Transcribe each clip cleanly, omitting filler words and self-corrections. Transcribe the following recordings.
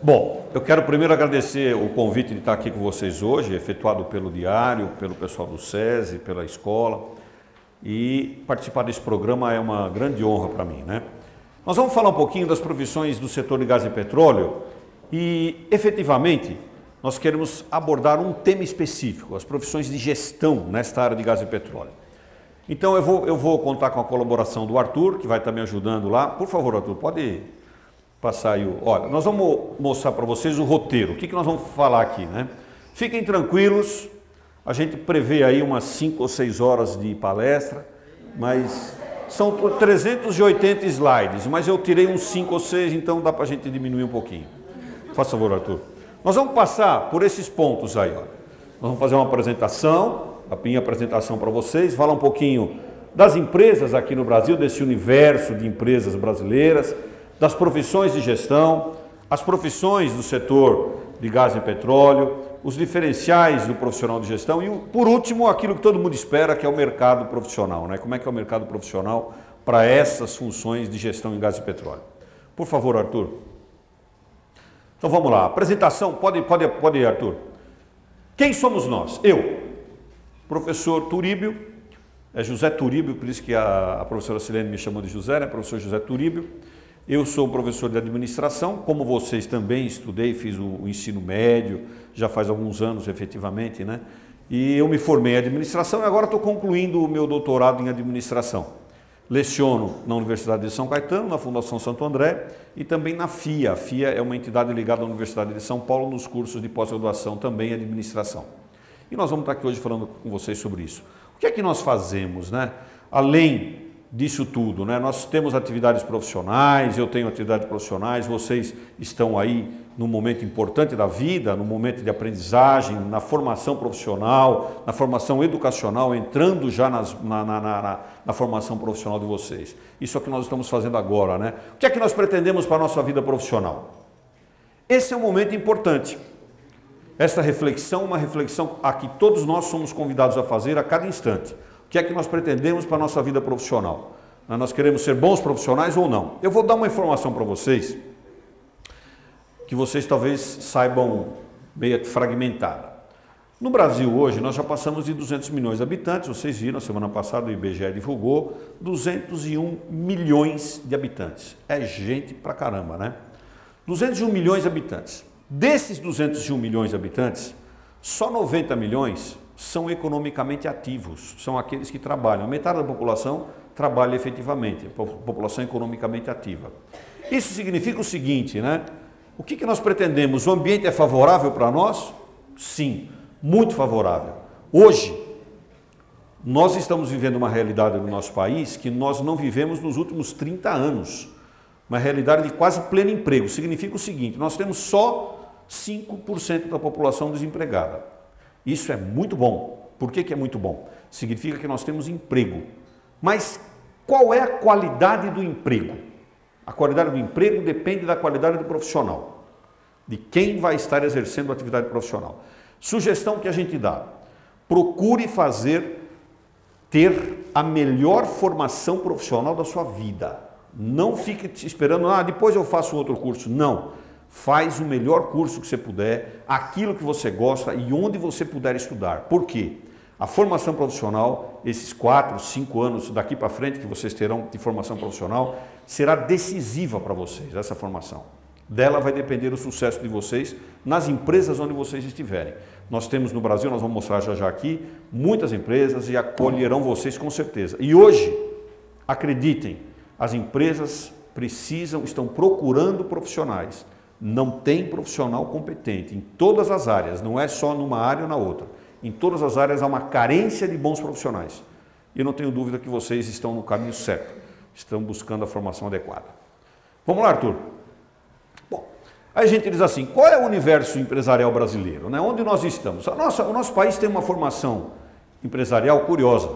Bom, eu quero primeiro agradecer o convite de estar aqui com vocês hoje, efetuado pelo Diário, pelo pessoal do SESI, pela escola, e participar desse programa é uma grande honra para mim, né? Nós vamos falar um pouquinho das profissões do setor de gás e petróleo e, efetivamente, nós queremos abordar um tema específico, as profissões de gestão nesta área de gás e petróleo. Então eu vou contar com a colaboração do Arthur, que vai estar me ajudando lá. Por favor, Arthur, pode passar aí. Olha, nós vamos mostrar para vocês o roteiro. O que nós vamos falar aqui, né? Fiquem tranquilos, a gente prevê aí umas 5 ou 6 horas de palestra, mas são 380 slides, mas eu tirei uns 5 ou 6, então dá para a gente diminuir um pouquinho. Faça favor, Arthur. Nós vamos passar por esses pontos aí, ó. Nós vamos fazer uma apresentação, a minha apresentação para vocês, falar um pouquinho das empresas aqui no Brasil, desse universo de empresas brasileiras, das profissões de gestão, as profissões do setor de gás e petróleo, os diferenciais do profissional de gestão e, por último, aquilo que todo mundo espera, que é o mercado profissional, né? Como é que é o mercado profissional para essas funções de gestão em gás e petróleo. Por favor, Arthur. Então vamos lá, apresentação, pode ir, Arthur. Quem somos nós? Eu, professor Turíbio, é José Turíbio, por isso que a professora Silene me chamou de José, né? Professor José Turíbio. Eu sou professor de administração, como vocês também estudei, fiz o ensino médio, já faz alguns anos efetivamente, né? E eu me formei em administração e agora estou concluindo o meu doutorado em administração. Leciono na Universidade de São Caetano, na Fundação Santo André e também na FIA. A FIA é uma entidade ligada à Universidade de São Paulo nos cursos de pós-graduação também em administração. E nós vamos estar aqui hoje falando com vocês sobre isso. O que é que nós fazemos, né? Além disso tudo, né? Nós temos atividades profissionais, eu tenho atividades profissionais, vocês estão aí num momento importante da vida, no momento de aprendizagem, na formação profissional, na formação educacional, entrando já na formação profissional de vocês. Isso é o que nós estamos fazendo agora, né? O que é que nós pretendemos para a nossa vida profissional? Esse é um momento importante. Esta reflexão, uma reflexão a que todos nós somos convidados a fazer a cada instante. O que é que nós pretendemos para a nossa vida profissional? Nós queremos ser bons profissionais ou não? Eu vou dar uma informação para vocês, que vocês talvez saibam meio fragmentada. No Brasil hoje nós já passamos de 200 milhões de habitantes, vocês viram, semana passada o IBGE divulgou 201 milhões de habitantes. É gente pra caramba, né? 201 milhões de habitantes. Desses 201 milhões de habitantes, só 90 milhões são economicamente ativos, são aqueles que trabalham. A metade da população trabalha efetivamente, a população economicamente ativa. Isso significa o seguinte, né? O que nós pretendemos? O ambiente é favorável para nós? Sim, muito favorável. Hoje, nós estamos vivendo uma realidade no nosso país que nós não vivemos nos últimos 30 anos. Uma realidade de quase pleno emprego. Significa o seguinte, nós temos só 5% da população desempregada. Isso é muito bom. Por que é muito bom? Significa que nós temos emprego. Mas qual é a qualidade do emprego? A qualidade do emprego depende da qualidade do profissional, de quem vai estar exercendo a atividade profissional. Sugestão que a gente dá, procure ter a melhor formação profissional da sua vida. Não fique esperando, depois eu faço outro curso. Não. Faz o melhor curso que você puder, aquilo que você gosta e onde você puder estudar. Por quê? A formação profissional, esses 4, 5 anos daqui para frente que vocês terão de formação profissional, será decisiva para vocês, essa formação. Dela vai depender o sucesso de vocês nas empresas onde vocês estiverem. Nós temos no Brasil, nós vamos mostrar já aqui, muitas empresas e acolherão vocês com certeza. E hoje, acreditem, as empresas estão procurando profissionais. Não tem profissional competente em todas as áreas, não é só numa área ou na outra. Em todas as áreas há uma carência de bons profissionais. E eu não tenho dúvida que vocês estão no caminho certo, estão buscando a formação adequada. Vamos lá, Arthur? Bom, aí a gente diz assim, qual é o universo empresarial brasileiro, né? Onde nós estamos? O nosso país tem uma formação empresarial curiosa.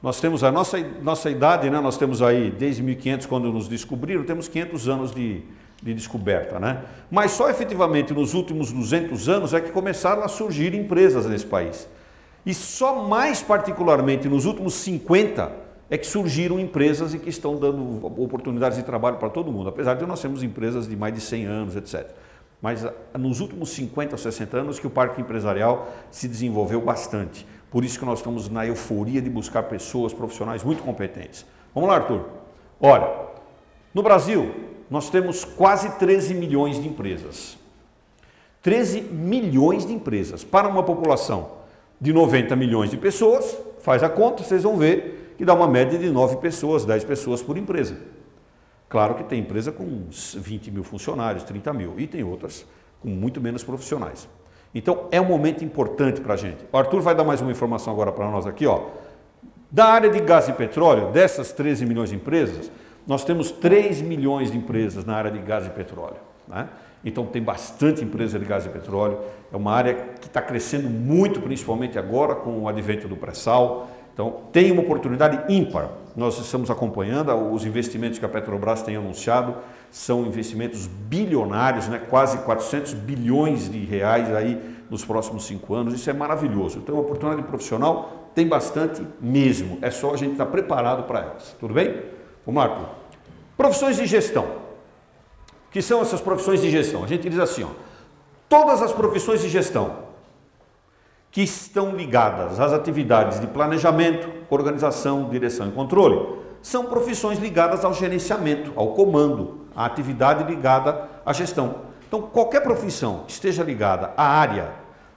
Nós temos a nossa idade, né? Nós temos aí, desde 1500, quando nos descobriram, temos 500 anos de descoberta, né? Mas só efetivamente nos últimos 200 anos é que começaram a surgir empresas nesse país. E só mais particularmente nos últimos 50 é que surgiram empresas e que estão dando oportunidades de trabalho para todo mundo, apesar de nós termos empresas de mais de 100 anos, etc. mas nos últimos 50 ou 60 anos que o parque empresarial se desenvolveu bastante. Por isso que nós estamos na euforia de buscar pessoas profissionais muito competentes. Vamos lá, Arthur. Olha, no Brasil, nós temos quase 13 milhões de empresas. 13 milhões de empresas para uma população de 90 milhões de pessoas, faz a conta, vocês vão ver que dá uma média de 9 pessoas, 10 pessoas por empresa. Claro que tem empresa com uns 20 mil funcionários, 30 mil, e tem outras com muito menos profissionais. Então, é um momento importante para a gente. O Arthur vai dar mais uma informação agora para nós aqui, ó. Da área de gás e petróleo, dessas 13 milhões de empresas, nós temos 3 milhões de empresas na área de gás e petróleo, né? Então tem bastante empresa de gás e petróleo, é uma área que está crescendo muito, principalmente agora com o advento do pré-sal. Então tem uma oportunidade ímpar. Nós estamos acompanhando os investimentos que a Petrobras tem anunciado, são investimentos bilionários, né? Quase 400 bilhões de reais aí nos próximos 5 anos, isso é maravilhoso. Então a oportunidade profissional tem bastante mesmo, é só a gente estar preparado para elas, tudo bem? Vamos lá, Arthur. Profissões de gestão. O que são essas profissões de gestão? A gente diz assim, ó, todas as profissões de gestão que estão ligadas às atividades de planejamento, organização, direção e controle, são profissões ligadas ao gerenciamento, ao comando, à atividade ligada à gestão. Então, qualquer profissão que esteja ligada à área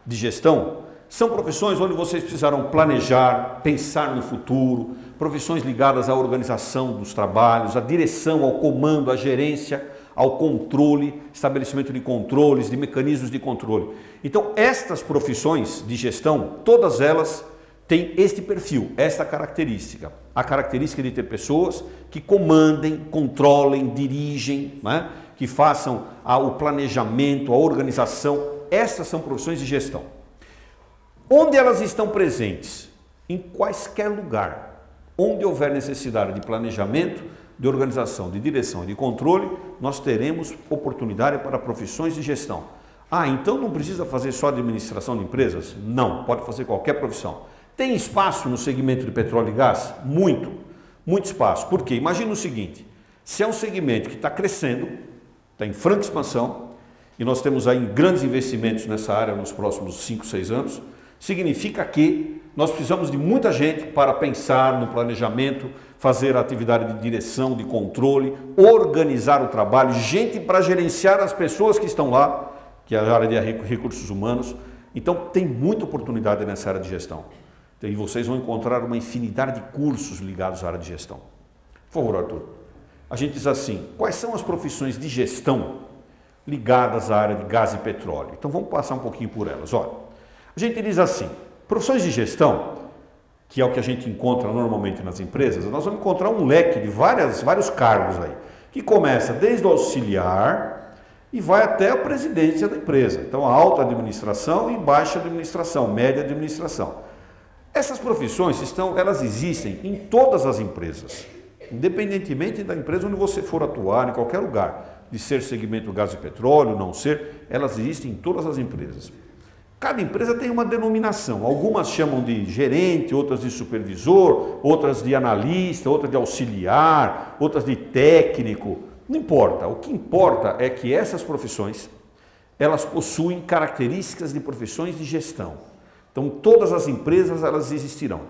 de gestão, são profissões onde vocês precisarão planejar, pensar no futuro, profissões ligadas à organização dos trabalhos, à direção, ao comando, à gerência, ao controle, estabelecimento de controles, de mecanismos de controle. Então, estas profissões de gestão, todas elas têm este perfil, esta característica. A característica de ter pessoas que comandem, controlem, dirigem, né? Que façam o planejamento, a organização. Essas são profissões de gestão. Onde elas estão presentes? Em quaisquer lugar. Onde houver necessidade de planejamento, de organização, de direção e de controle, nós teremos oportunidade para profissões de gestão. Ah, então não precisa fazer só administração de empresas? Não, pode fazer qualquer profissão. Tem espaço no segmento de petróleo e gás? Muito espaço. Por quê? Imagina o seguinte, se é um segmento que está crescendo, está em franca expansão, e nós temos aí grandes investimentos nessa área nos próximos 5, 6 anos, significa que nós precisamos de muita gente para pensar no planejamento, fazer a atividade de direção, de controle, organizar o trabalho, gente para gerenciar as pessoas que estão lá, que é a área de recursos humanos. Então tem muita oportunidade nessa área de gestão. E vocês vão encontrar uma infinidade de cursos ligados à área de gestão. Por favor, Arthur. A gente diz assim, quais são as profissões de gestão ligadas à área de gás e petróleo? Então vamos passar um pouquinho por elas. Olha, a gente diz assim, profissões de gestão, que é o que a gente encontra normalmente nas empresas, nós vamos encontrar um leque de vários cargos aí, que começa desde o auxiliar e vai até a presidência da empresa. Então, a alta administração e baixa administração, média administração. Essas profissões elas existem em todas as empresas, independentemente da empresa onde você for atuar, em qualquer lugar, de ser segmento gás e petróleo, não ser, elas existem em todas as empresas. Cada empresa tem uma denominação, algumas chamam de gerente, outras de supervisor, outras de analista, outras de auxiliar, outras de técnico, não importa. O que importa é que essas profissões, elas possuem características de profissões de gestão. Então todas as empresas elas existirão.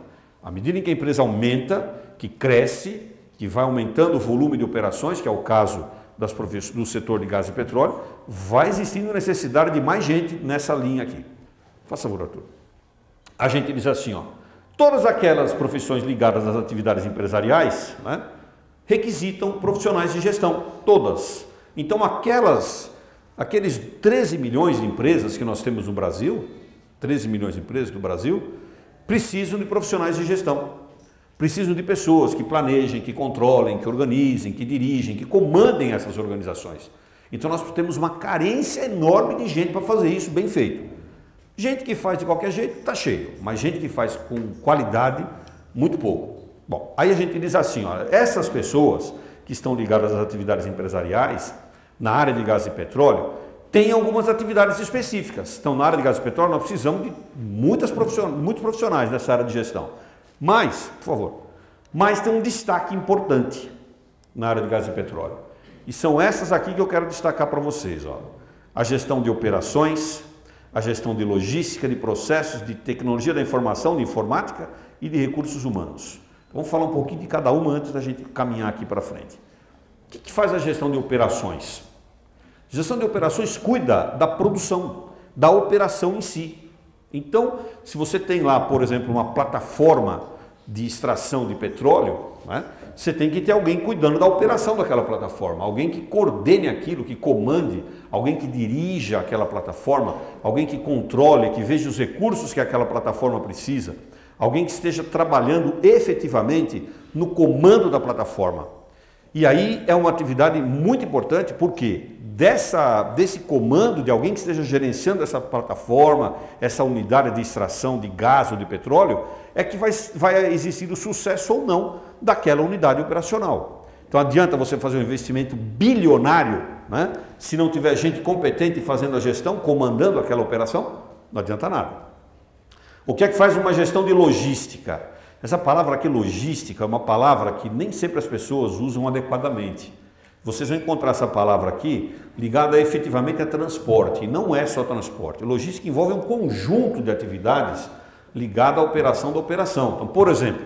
À medida em que a empresa aumenta, que cresce, que vai aumentando o volume de operações, que é o caso do setor de gás e petróleo, vai existindo necessidade de mais gente nessa linha aqui. Faça favor, Arthur. A gente diz assim, ó, todas aquelas profissões ligadas às atividades empresariais, né, requisitam profissionais de gestão, todas. Então aqueles 13 milhões de empresas que nós temos no Brasil, 13 milhões de empresas do Brasil, precisam de profissionais de gestão. Precisam de pessoas que planejem, que controlem, que organizem, que dirigem, que comandem essas organizações. Então nós temos uma carência enorme de gente para fazer isso bem feito. Gente que faz de qualquer jeito está cheio, mas gente que faz com qualidade, muito pouco. Bom, aí a gente diz assim, olha, essas pessoas que estão ligadas às atividades empresariais, na área de gás e petróleo, têm algumas atividades específicas. Então, na área de gás e petróleo, nós precisamos de muitos profissionais nessa área de gestão. Mas, por favor, tem um destaque importante na área de gás e petróleo. E são essas aqui que eu quero destacar para vocês. Ó. a gestão de operações, a gestão de logística, de processos, de tecnologia da informação, de informática e de recursos humanos. Vamos falar um pouquinho de cada uma antes da gente caminhar aqui para frente. O que faz a gestão de operações? A gestão de operações cuida da produção, da operação em si. Então, se você tem lá, por exemplo, uma plataforma de extração de petróleo, né, você tem que ter alguém cuidando da operação daquela plataforma, alguém que coordene aquilo, que comande, alguém que dirija aquela plataforma, alguém que controle, que veja os recursos que aquela plataforma precisa, alguém que esteja trabalhando efetivamente no comando da plataforma. E aí é uma atividade muito importante, porque desse comando de alguém que esteja gerenciando essa plataforma, essa unidade de extração de gás ou de petróleo, é que vai existir o sucesso ou não daquela unidade operacional. Então adianta você fazer um investimento bilionário, né? Se não tiver gente competente fazendo a gestão, comandando aquela operação, não adianta nada. O que é que faz uma gestão de logística? Essa palavra aqui, logística, é uma palavra que nem sempre as pessoas usam adequadamente. Vocês vão encontrar essa palavra aqui ligada efetivamente a transporte, e não é só transporte. Logística envolve um conjunto de atividades ligada à operação da operação. Então, por exemplo,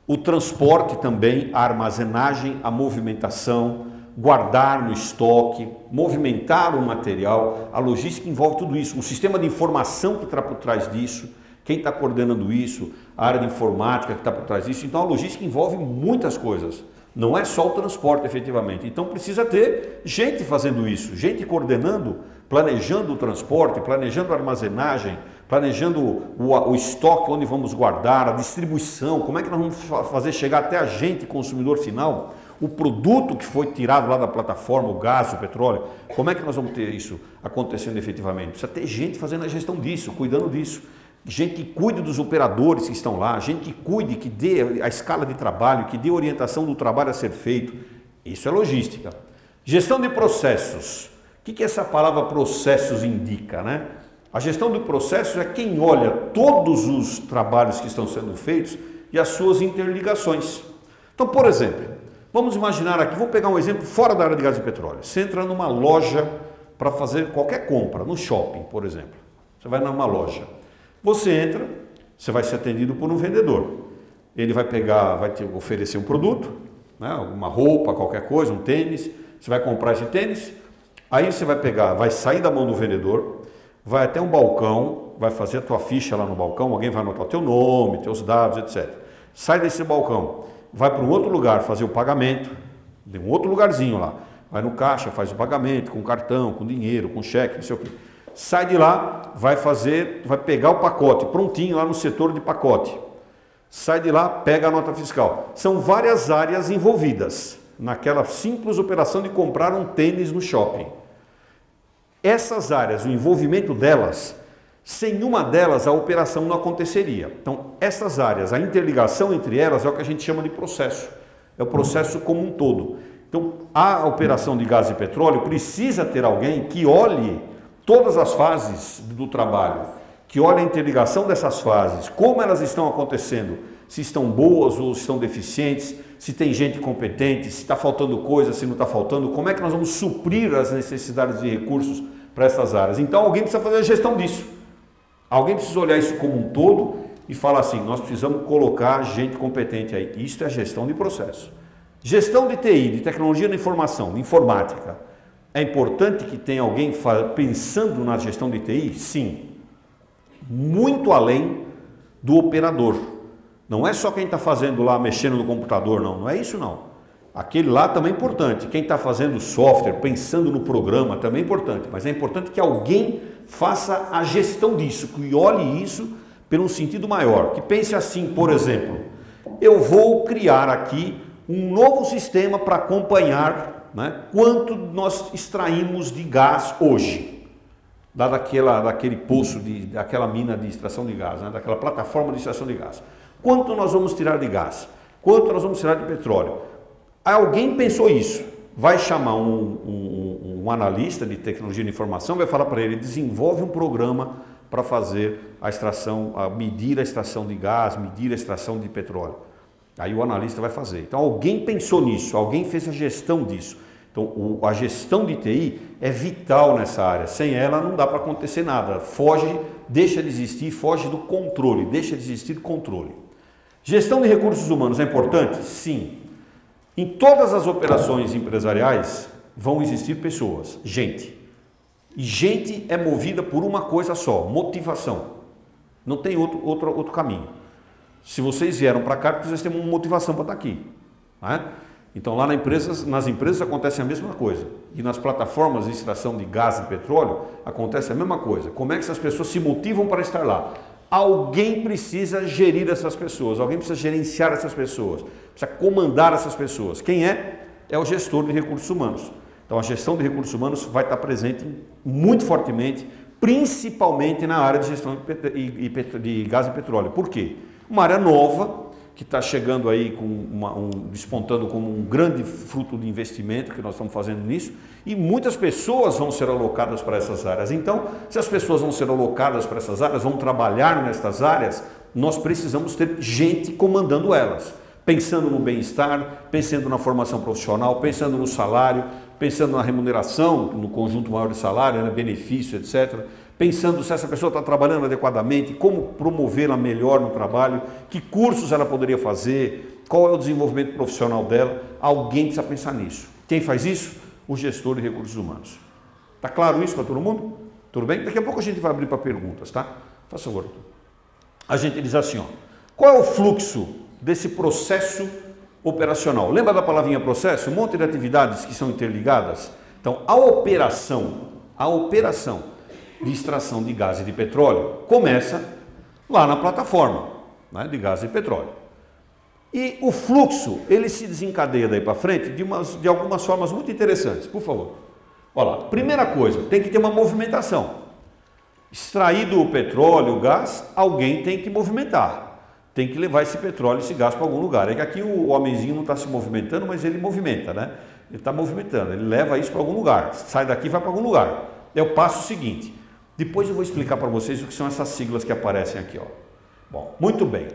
o transporte também, a armazenagem, a movimentação, guardar no estoque, movimentar o material, a logística envolve tudo isso. O sistema de informação que está por trás disso, quem está coordenando isso, a área de informática que está por trás disso. Então a logística envolve muitas coisas, não é só o transporte efetivamente. Então precisa ter gente fazendo isso, gente coordenando, planejando o transporte, planejando a armazenagem, planejando o estoque onde vamos guardar, a distribuição, como é que nós vamos fazer chegar até a gente, consumidor final, o produto que foi tirado lá da plataforma, o gás, o petróleo, como é que nós vamos ter isso acontecendo efetivamente? Precisa ter gente fazendo a gestão disso, cuidando disso. Gente que cuide dos operadores que estão lá, gente que cuide, que dê a escala de trabalho, que dê orientação do trabalho a ser feito. Isso é logística. Gestão de processos. O que essa palavra processos indica, né? A gestão de processos é quem olha todos os trabalhos que estão sendo feitos e as suas interligações. Então, por exemplo, vamos imaginar aqui, vou pegar um exemplo fora da área de gás e petróleo. Você entra numa loja para fazer qualquer compra, no shopping, por exemplo. Você vai numa loja. Você entra, você vai ser atendido por um vendedor. Ele vai te oferecer um produto, né, uma roupa, qualquer coisa, um tênis. Você vai comprar esse tênis, aí você vai sair da mão do vendedor, vai até um balcão, vai fazer a tua ficha lá no balcão, alguém vai anotar o teu nome, teus dados, etc. Sai desse balcão, vai para um outro lugar fazer o pagamento, de um outro lugarzinho lá. Vai no caixa, faz o pagamento com cartão, com dinheiro, com cheque, não sei o quê. Sai de lá, vai pegar o pacote, prontinho lá no setor de pacote. Sai de lá, pega a nota fiscal. São várias áreas envolvidas naquela simples operação de comprar um tênis no shopping. Essas áreas, o envolvimento delas, sem uma delas a operação não aconteceria. Então, essas áreas, a interligação entre elas é o que a gente chama de processo. É o processo como um todo. Então, a operação de gás e petróleo precisa ter alguém que olhe todas as fases do trabalho, que olha a interligação dessas fases, como elas estão acontecendo, se estão boas ou estão deficientes, se tem gente competente, se está faltando coisa, se não está faltando, como é que nós vamos suprir as necessidades de recursos para essas áreas. Então alguém precisa fazer a gestão disso, alguém precisa olhar isso como um todo e falar assim, nós precisamos colocar gente competente aí. Isso é gestão de processo. Gestão de TI, de tecnologia da informação, de informática. É importante que tenha alguém pensando na gestão de TI? Sim. Muito além do operador. Não é só quem está fazendo lá, mexendo no computador, não. Não é isso, não. Aquele lá também é importante. Quem está fazendo software, pensando no programa, também é importante. Mas é importante que alguém faça a gestão disso, que olhe isso pelo sentido maior. Que pense assim, por exemplo, eu vou criar aqui um novo sistema para acompanhar, né, quanto nós extraímos de gás hoje, daquele poço, daquela mina de extração de gás, né, daquela plataforma de extração de gás. Quanto nós vamos tirar de gás? Quanto nós vamos tirar de petróleo? Alguém pensou isso, vai chamar um analista de tecnologia de informação, vai falar para ele, desenvolve um programa para fazer a extração, medir a extração de gás, medir a extração de petróleo. Aí o analista vai fazer. Então alguém pensou nisso, alguém fez a gestão disso. Então, a gestão de TI é vital nessa área. Sem ela não dá para acontecer nada. Foge, deixa de existir, foge do controle, deixa de existir controle. Gestão de recursos humanos é importante? Sim. Em todas as operações empresariais vão existir pessoas, gente. E gente é movida por uma coisa só, motivação. Não tem outro caminho. Se vocês vieram para cá, vocês têm uma motivação para estar aqui. Né? Então lá nas empresas acontece a mesma coisa. E nas plataformas de extração de gás e petróleo acontece a mesma coisa. Como é que essas pessoas se motivam para estar lá? Alguém precisa gerir essas pessoas, alguém precisa gerenciar essas pessoas, precisa comandar essas pessoas. Quem é? É o gestor de recursos humanos. Então a gestão de recursos humanos vai estar presente muito fortemente, principalmente na área de gestão de gás e petróleo. Por quê? Uma área nova, que está chegando aí, despontando como um grande fruto de investimento que nós estamos fazendo nisso, e muitas pessoas vão ser alocadas para essas áreas. Então, se as pessoas vão ser alocadas para essas áreas, vão trabalhar nestas áreas, nós precisamos ter gente comandando elas, pensando no bem-estar, pensando na formação profissional, pensando no salário, pensando na remuneração, no conjunto maior de salário, né, benefício, etc., pensando se essa pessoa está trabalhando adequadamente, como promovê-la melhor no trabalho, que cursos ela poderia fazer, qual é o desenvolvimento profissional dela. Alguém precisa pensar nisso. Quem faz isso? O gestor de recursos humanos. Está claro isso para todo mundo? Tudo bem? Daqui a pouco a gente vai abrir para perguntas, tá? Faz favor. A gente diz assim, ó, qual é o fluxo desse processo operacional? Lembra da palavrinha processo? Um monte de atividades que são interligadas. Então, a operação de extração de gás e de petróleo começa lá na plataforma, né, de gás e petróleo. E o fluxo, ele se desencadeia daí para frente de algumas formas muito interessantes. Por favor. Olha lá, primeira coisa, tem que ter uma movimentação. Extraído o petróleo, o gás, alguém tem que movimentar. Tem que levar esse petróleo, esse gás para algum lugar. É que aqui o homenzinho não está se movimentando, mas ele movimenta, né? Ele está movimentando, ele leva isso para algum lugar. Sai daqui e vai para algum lugar. É o passo seguinte. Depois eu vou explicar para vocês o que são essas siglas que aparecem aqui, ó. Bom, muito bem.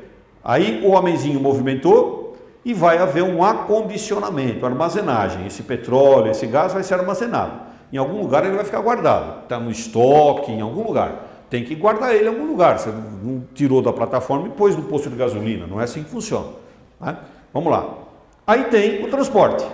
Aí o homenzinho movimentou e vai haver um acondicionamento, armazenagem. Esse petróleo, esse gás vai ser armazenado. Em algum lugar ele vai ficar guardado. Está no estoque, em algum lugar. Tem que guardar ele em algum lugar. Você não tirou da plataforma e pôs no posto de gasolina. Não é assim que funciona. Né? Vamos lá. Aí tem o transporte.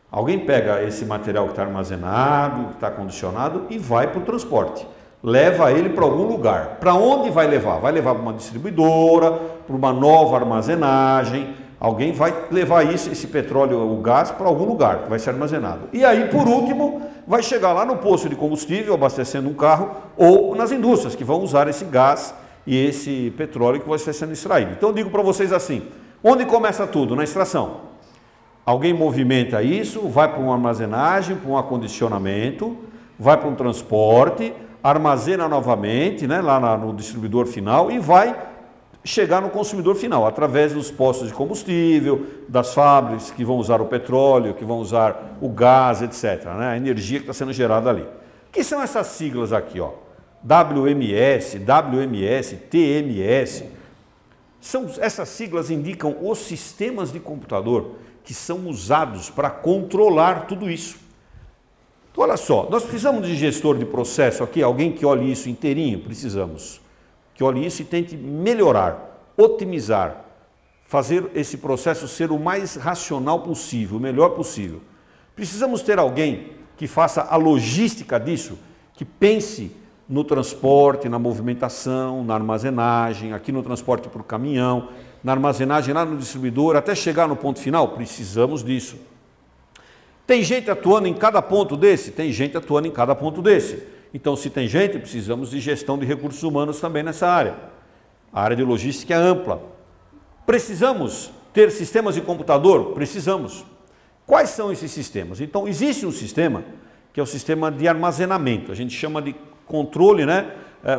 Alguém pega esse material que está armazenado, que está acondicionado e vai para o transporte. Leva ele para algum lugar. Para onde vai levar? Vai levar para uma distribuidora, para uma nova armazenagem. Alguém vai levar esse petróleo, o gás, para algum lugar que vai ser armazenado. E aí, por último, vai chegar lá no posto de combustível, abastecendo um carro, ou nas indústrias que vão usar esse gás e esse petróleo que vai estar sendo extraído. Então eu digo para vocês assim, onde começa tudo? Na extração. Alguém movimenta isso, vai para uma armazenagem, para um acondicionamento, vai para um transporte, armazena novamente, né, lá no distribuidor final e vai chegar no consumidor final, através dos postos de combustível, das fábricas que vão usar o petróleo, que vão usar o gás, etc., né, a energia que está sendo gerada ali. O que são essas siglas aqui, ó? WMS, WMS, TMS. Essas siglas indicam os sistemas de computador que são usados para controlar tudo isso. Então, olha só, nós precisamos de gestor de processo aqui, alguém que olhe isso inteirinho, precisamos. Que olhe isso e tente melhorar, otimizar, fazer esse processo ser o mais racional possível, o melhor possível. Precisamos ter alguém que faça a logística disso, que pense no transporte, na movimentação, na armazenagem, aqui no transporte por caminhão, na armazenagem lá no distribuidor, até chegar no ponto final. Precisamos disso. Tem gente atuando em cada ponto desse? Tem gente atuando em cada ponto desse. Então, se tem gente, precisamos de gestão de recursos humanos também nessa área. A área de logística é ampla. Precisamos ter sistemas de computador? Precisamos. Quais são esses sistemas? Então, existe um sistema que é o sistema de armazenamento. A gente chama de controle, né?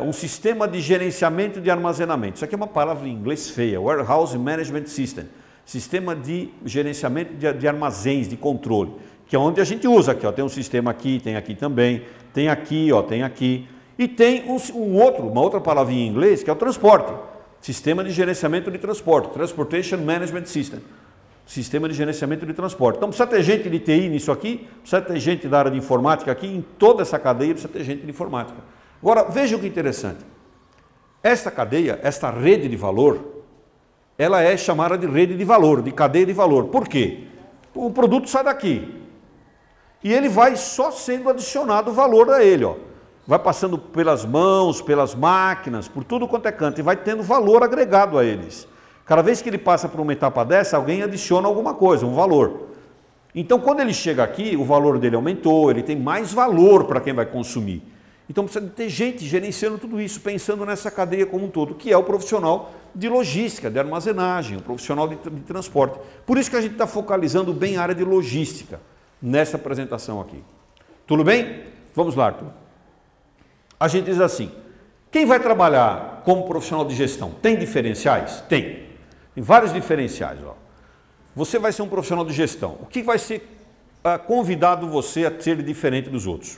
Um sistema de gerenciamento de armazenamento. Isso aqui é uma palavra em inglês feia. Warehouse Management System. Sistema de gerenciamento de armazéns, de controle. Que é onde a gente usa aqui, ó. Tem um sistema aqui, tem aqui também, tem aqui, ó, tem aqui. E tem uma outra palavrinha em inglês que é o transporte. Sistema de gerenciamento de transporte, Transportation Management System. Sistema de gerenciamento de transporte. Então precisa ter gente de TI nisso aqui, precisa ter gente da área de informática aqui, em toda essa cadeia precisa ter gente de informática. Agora, veja o que interessante. Esta cadeia, esta rede de valor, ela é chamada de rede de valor, de cadeia de valor. Por quê? O produto sai daqui e ele vai só sendo adicionado valor a ele, ó. Vai passando pelas mãos, pelas máquinas, por tudo quanto é canto e vai tendo valor agregado a eles. Cada vez que ele passa por uma etapa dessa, alguém adiciona alguma coisa, um valor. Então, quando ele chega aqui, o valor dele aumentou, ele tem mais valor para quem vai consumir. Então, precisa ter gente gerenciando tudo isso, pensando nessa cadeia como um todo, que é o profissional de logística, de armazenagem, o profissional de transporte. Por isso que a gente está focalizando bem a área de logística nessa apresentação aqui. Tudo bem? Vamos lá, Arthur. A gente diz assim, quem vai trabalhar como profissional de gestão tem diferenciais? Tem. Tem vários diferenciais. Ó. Você vai ser um profissional de gestão. O que vai ser convidado você a ser diferente dos outros?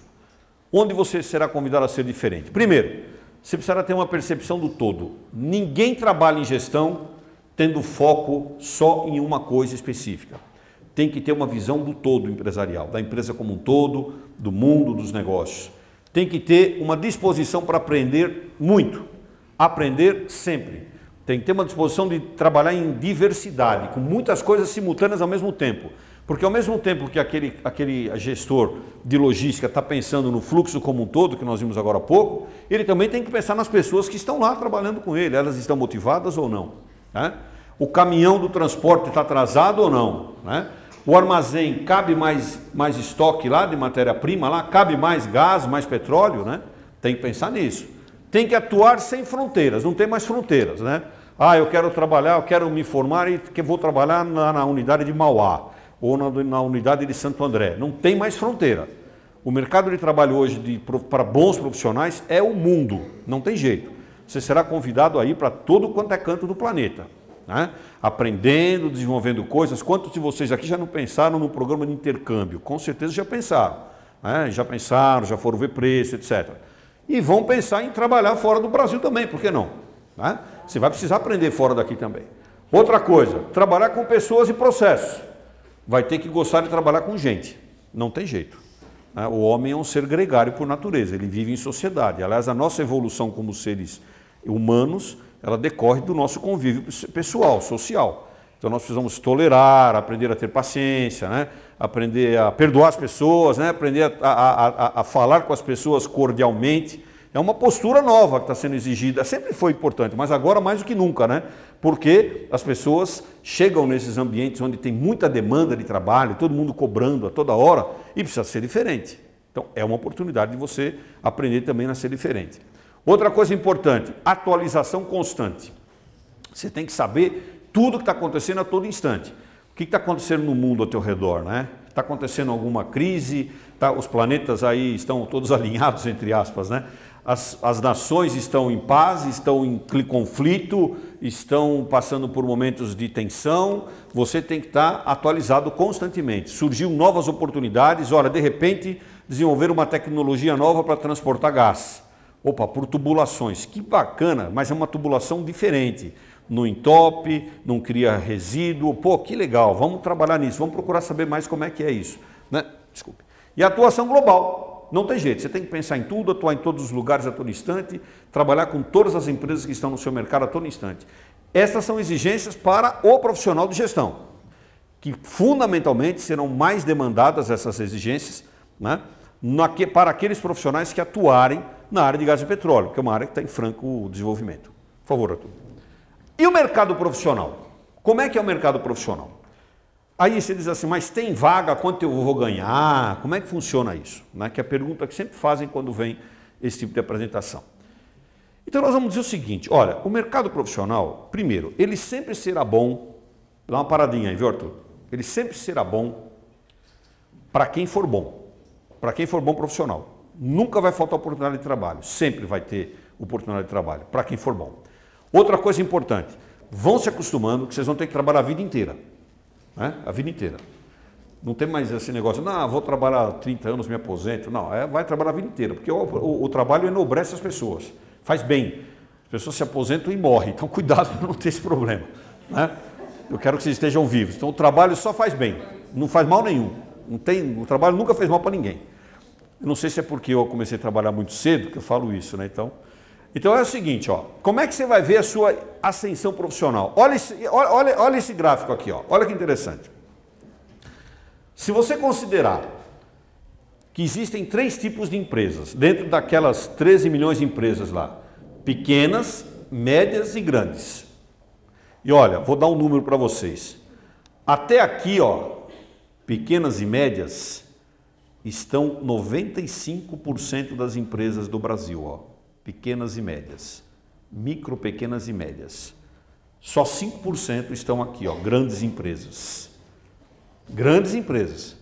Onde você será convidado a ser diferente? Primeiro, você precisará ter uma percepção do todo. Ninguém trabalha em gestão tendo foco só em uma coisa específica. Tem que ter uma visão do todo empresarial, da empresa como um todo, do mundo, dos negócios. Tem que ter uma disposição para aprender muito. Aprender sempre. Tem que ter uma disposição de trabalhar em diversidade, com muitas coisas simultâneas ao mesmo tempo. Porque ao mesmo tempo que aquele gestor de logística está pensando no fluxo como um todo, que nós vimos agora há pouco, ele também tem que pensar nas pessoas que estão lá trabalhando com ele. Elas estão motivadas ou não? Né? O caminhão do transporte está atrasado ou não? Né? O armazém, cabe mais estoque lá de matéria-prima, lá cabe mais gás, mais petróleo? Né? Tem que pensar nisso. Tem que atuar sem fronteiras, não tem mais fronteiras, né? Ah, eu quero trabalhar, eu quero me formar e que vou trabalhar na unidade de Mauá ou na unidade de Santo André. Não tem mais fronteira. O mercado de trabalho hoje para bons profissionais é o mundo, não tem jeito. Você será convidado a ir para todo quanto é canto do planeta, né? Aprendendo, desenvolvendo coisas. Quantos de vocês aqui já não pensaram no programa de intercâmbio? Com certeza já pensaram, né? Já pensaram, já foram ver preço, etc. E vão pensar em trabalhar fora do Brasil também, por que não? Né? Você vai precisar aprender fora daqui também. Outra coisa, trabalhar com pessoas e processos. Vai ter que gostar de trabalhar com gente, não tem jeito. Né? O homem é um ser gregário por natureza, ele vive em sociedade. Aliás, a nossa evolução como seres humanos, ela decorre do nosso convívio pessoal, social. Então nós precisamos tolerar, aprender a ter paciência, né? Aprender a perdoar as pessoas, né? Aprender a falar com as pessoas cordialmente. É uma postura nova que está sendo exigida, sempre foi importante, mas agora mais do que nunca, né? Porque as pessoas chegam nesses ambientes onde tem muita demanda de trabalho, todo mundo cobrando a toda hora e precisa ser diferente. Então é uma oportunidade de você aprender também a ser diferente. Outra coisa importante, atualização constante. Você tem que saber tudo que está acontecendo a todo instante. O que está acontecendo no mundo ao teu redor, né? Está acontecendo alguma crise, os planetas aí estão todos alinhados, entre aspas, né? As nações estão em paz, estão em conflito, estão passando por momentos de tensão. Você tem que estar atualizado constantemente. Surgiu novas oportunidades, olha, de repente desenvolver uma tecnologia nova para transportar gás. Opa, por tubulações, que bacana, mas é uma tubulação diferente. Não entope, não cria resíduo, pô, que legal, vamos trabalhar nisso, vamos procurar saber mais como é que é isso. Né? Desculpe. E a atuação global, não tem jeito, você tem que pensar em tudo, atuar em todos os lugares a todo instante, trabalhar com todas as empresas que estão no seu mercado a todo instante. Essas são exigências para o profissional de gestão, que fundamentalmente serão mais demandadas essas exigências, né, para aqueles profissionais que atuarem na área de gás e petróleo, que é uma área que está em franco desenvolvimento. Por favor, Arthur. E o mercado profissional? Como é que é o mercado profissional? Aí você diz assim, mas tem vaga, quanto eu vou ganhar? Como é que funciona isso? Né? Que é a pergunta que sempre fazem quando vem esse tipo de apresentação. Então nós vamos dizer o seguinte, olha, o mercado profissional, primeiro, ele sempre será bom, dá uma paradinha aí, viu, Arthur? Ele sempre será bom para quem for bom profissional. Nunca vai faltar oportunidade de trabalho, sempre vai ter oportunidade de trabalho, para quem for bom. Outra coisa importante, vão se acostumando que vocês vão ter que trabalhar a vida inteira, né? A vida inteira. Não tem mais esse negócio, não, vou trabalhar 30 anos, me aposento. Não, vai trabalhar a vida inteira, porque o trabalho enobrece as pessoas, faz bem. As pessoas se aposentam e morrem, então cuidado para não ter esse problema, né? Eu quero que vocês estejam vivos. Então o trabalho só faz bem, não faz mal nenhum. O trabalho nunca fez mal para ninguém. Eu não sei se é porque eu comecei a trabalhar muito cedo que eu falo isso, né? Então é o seguinte, ó, como é que você vai ver a sua ascensão profissional? Olha esse gráfico aqui, ó, olha que interessante. Se você considerar que existem 3 tipos de empresas, dentro daquelas 13 milhões de empresas lá, pequenas, médias e grandes. E olha, vou dar um número para vocês. Até aqui, ó, pequenas e médias, estão 95% das empresas do Brasil, ó, pequenas e médias, micro, pequenas e médias. Só 5% estão aqui, ó, grandes empresas. Grandes empresas.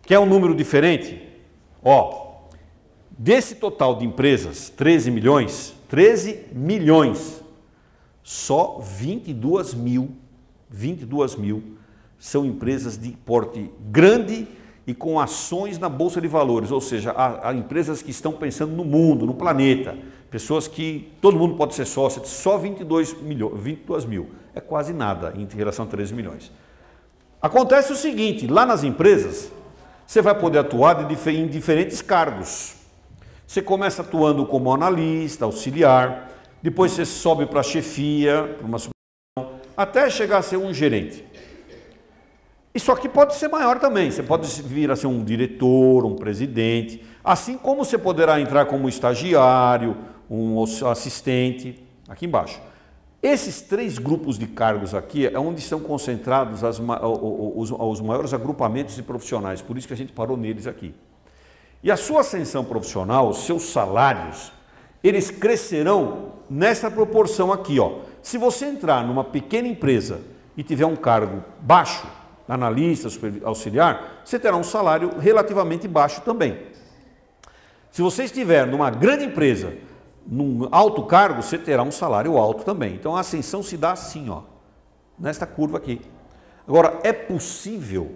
Quer um número diferente? Ó, desse total de empresas, 13 milhões, só 22 mil são empresas de porte grande e com ações na Bolsa de Valores, ou seja, há empresas que estão pensando no mundo, no planeta, pessoas que todo mundo pode ser sócio, só 22 mil, é quase nada em relação a 13 milhões. Acontece o seguinte, lá nas empresas, você vai poder atuar em diferentes cargos. Você começa atuando como analista, auxiliar, depois você sobe para a chefia, para uma subdivisão, até chegar a ser um gerente. Isso aqui pode ser maior também, você pode vir a ser um diretor, um presidente, assim como você poderá entrar como estagiário, um assistente, aqui embaixo. Esses 3 grupos de cargos aqui é onde estão concentrados os maiores agrupamentos de profissionais, por isso que a gente parou neles aqui. E a sua ascensão profissional, os seus salários, eles crescerão nessa proporção aqui, ó. Se você entrar numa pequena empresa e tiver um cargo baixo, analista, auxiliar, você terá um salário relativamente baixo também. Se você estiver numa grande empresa, num alto cargo, você terá um salário alto também. Então a ascensão se dá assim, ó, nesta curva aqui. Agora, é possível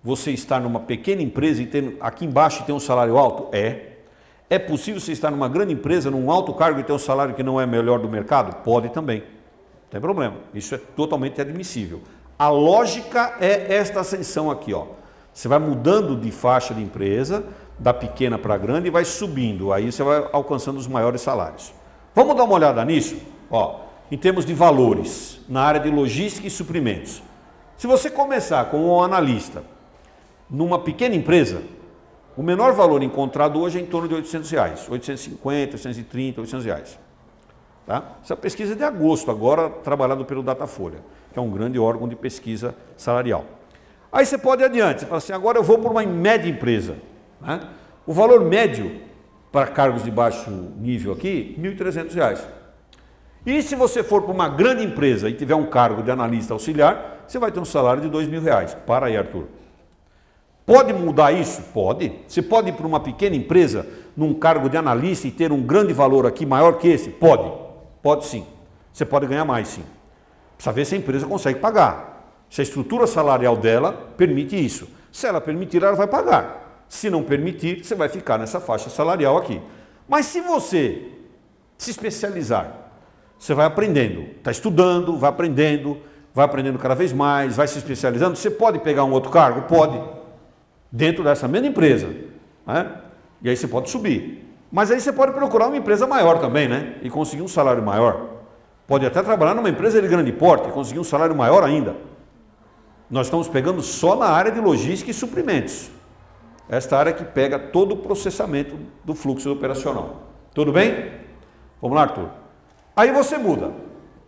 você estar numa pequena empresa e ter aqui embaixo ter um salário alto? É possível você estar numa grande empresa, num alto cargo e ter um salário que não é melhor do mercado? Pode também. Não tem problema. Isso é totalmente admissível. A lógica é esta ascensão aqui, ó. Você vai mudando de faixa de empresa, da pequena para a grande e vai subindo. Aí você vai alcançando os maiores salários. Vamos dar uma olhada nisso? Ó, em termos de valores, na área de logística e suprimentos. Se você começar como um analista numa pequena empresa, o menor valor encontrado hoje é em torno de R$800, 850, 830, R$800. Tá? Essa é a pesquisa de agosto, agora trabalhado pelo Datafolha, que é um grande órgão de pesquisa salarial. Aí você pode ir adiante, você fala assim, agora eu vou para uma média empresa. Né? O valor médio para cargos de baixo nível aqui, R$1.300. E se você for para uma grande empresa e tiver um cargo de analista auxiliar, você vai ter um salário de R$2.000. Para aí, Arthur. Pode mudar isso? Pode. Você pode ir para uma pequena empresa, num cargo de analista e ter um grande valor aqui maior que esse? Pode. Pode sim. Você pode ganhar mais sim. Precisa ver se a empresa consegue pagar. Se a estrutura salarial dela permite isso. Se ela permitir, ela vai pagar. Se não permitir, você vai ficar nessa faixa salarial aqui. Mas se você se especializar, você vai aprendendo, está estudando, vai aprendendo cada vez mais, vai se especializando, você pode pegar um outro cargo? Pode. Dentro dessa mesma empresa. Né? E aí você pode subir. Mas aí você pode procurar uma empresa maior também, né? E conseguir um salário maior. Pode até trabalhar numa empresa de grande porte e conseguir um salário maior ainda. Nós estamos pegando só na área de logística e suprimentos. Esta área que pega todo o processamento do fluxo operacional. Tudo bem? Vamos lá, Arthur. Aí você muda.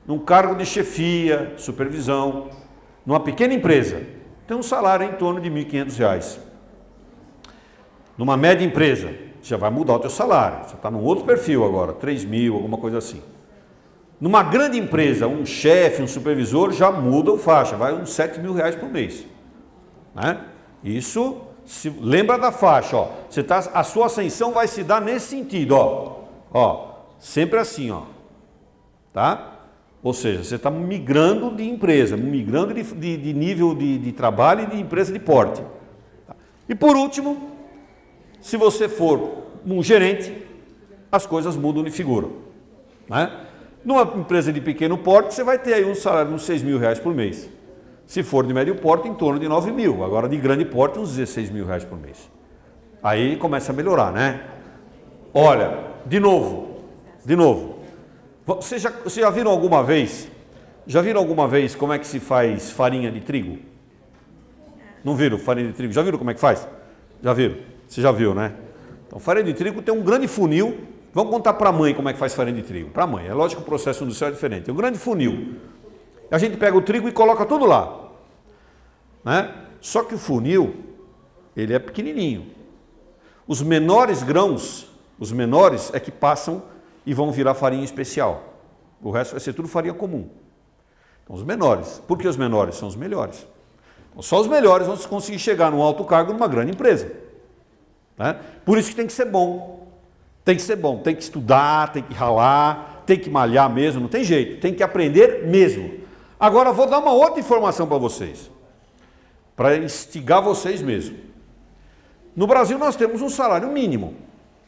Num cargo de chefia, supervisão, numa pequena empresa, tem um salário em torno de R$1.500. Numa média empresa, já vai mudar o teu salário. Você está num outro perfil agora, 3.000, alguma coisa assim. Numa grande empresa, um chefe, um supervisor, já muda o faixa, vai uns R$7.000 por mês. Né? Isso, lembra da faixa, ó. A sua ascensão vai se dar nesse sentido, ó. Sempre assim, ó. Tá? Ou seja, você está migrando de empresa, migrando de nível de trabalho e de empresa de porte. E por último, se você for um gerente, as coisas mudam de figura. Né? Numa empresa de pequeno porte, você vai ter aí um salário de uns 6 mil reais por mês. Se for de médio porte, em torno de 9 mil. Agora, de grande porte, uns 16 mil reais por mês. Aí começa a melhorar, né? Olha, de novo. Vocês já viram alguma vez? Já viram alguma vez como é que se faz farinha de trigo? Não viram farinha de trigo? Já viram como é que faz? Já viram? Você já viu, né? Então, farinha de trigo tem um grande funil. Vamos contar para a mãe como é que faz farinha de trigo. Para a mãe, é lógico que o processo industrial é diferente. Tem um grande funil. A gente pega o trigo e coloca tudo lá, né? Só que o funil, ele é pequenininho. Os menores grãos, os menores é que passam e vão virar farinha especial. O resto vai ser tudo farinha comum. Então, os menores. Por que os menores? São os melhores. Então, só os melhores vão conseguir chegar num alto cargo numa grande empresa, né? Por isso que tem que ser bom. Tem que ser bom, tem que estudar, tem que ralar, tem que malhar mesmo, não tem jeito, tem que aprender mesmo. Agora vou dar uma outra informação para vocês, para instigar vocês mesmo. No Brasil nós temos um salário mínimo,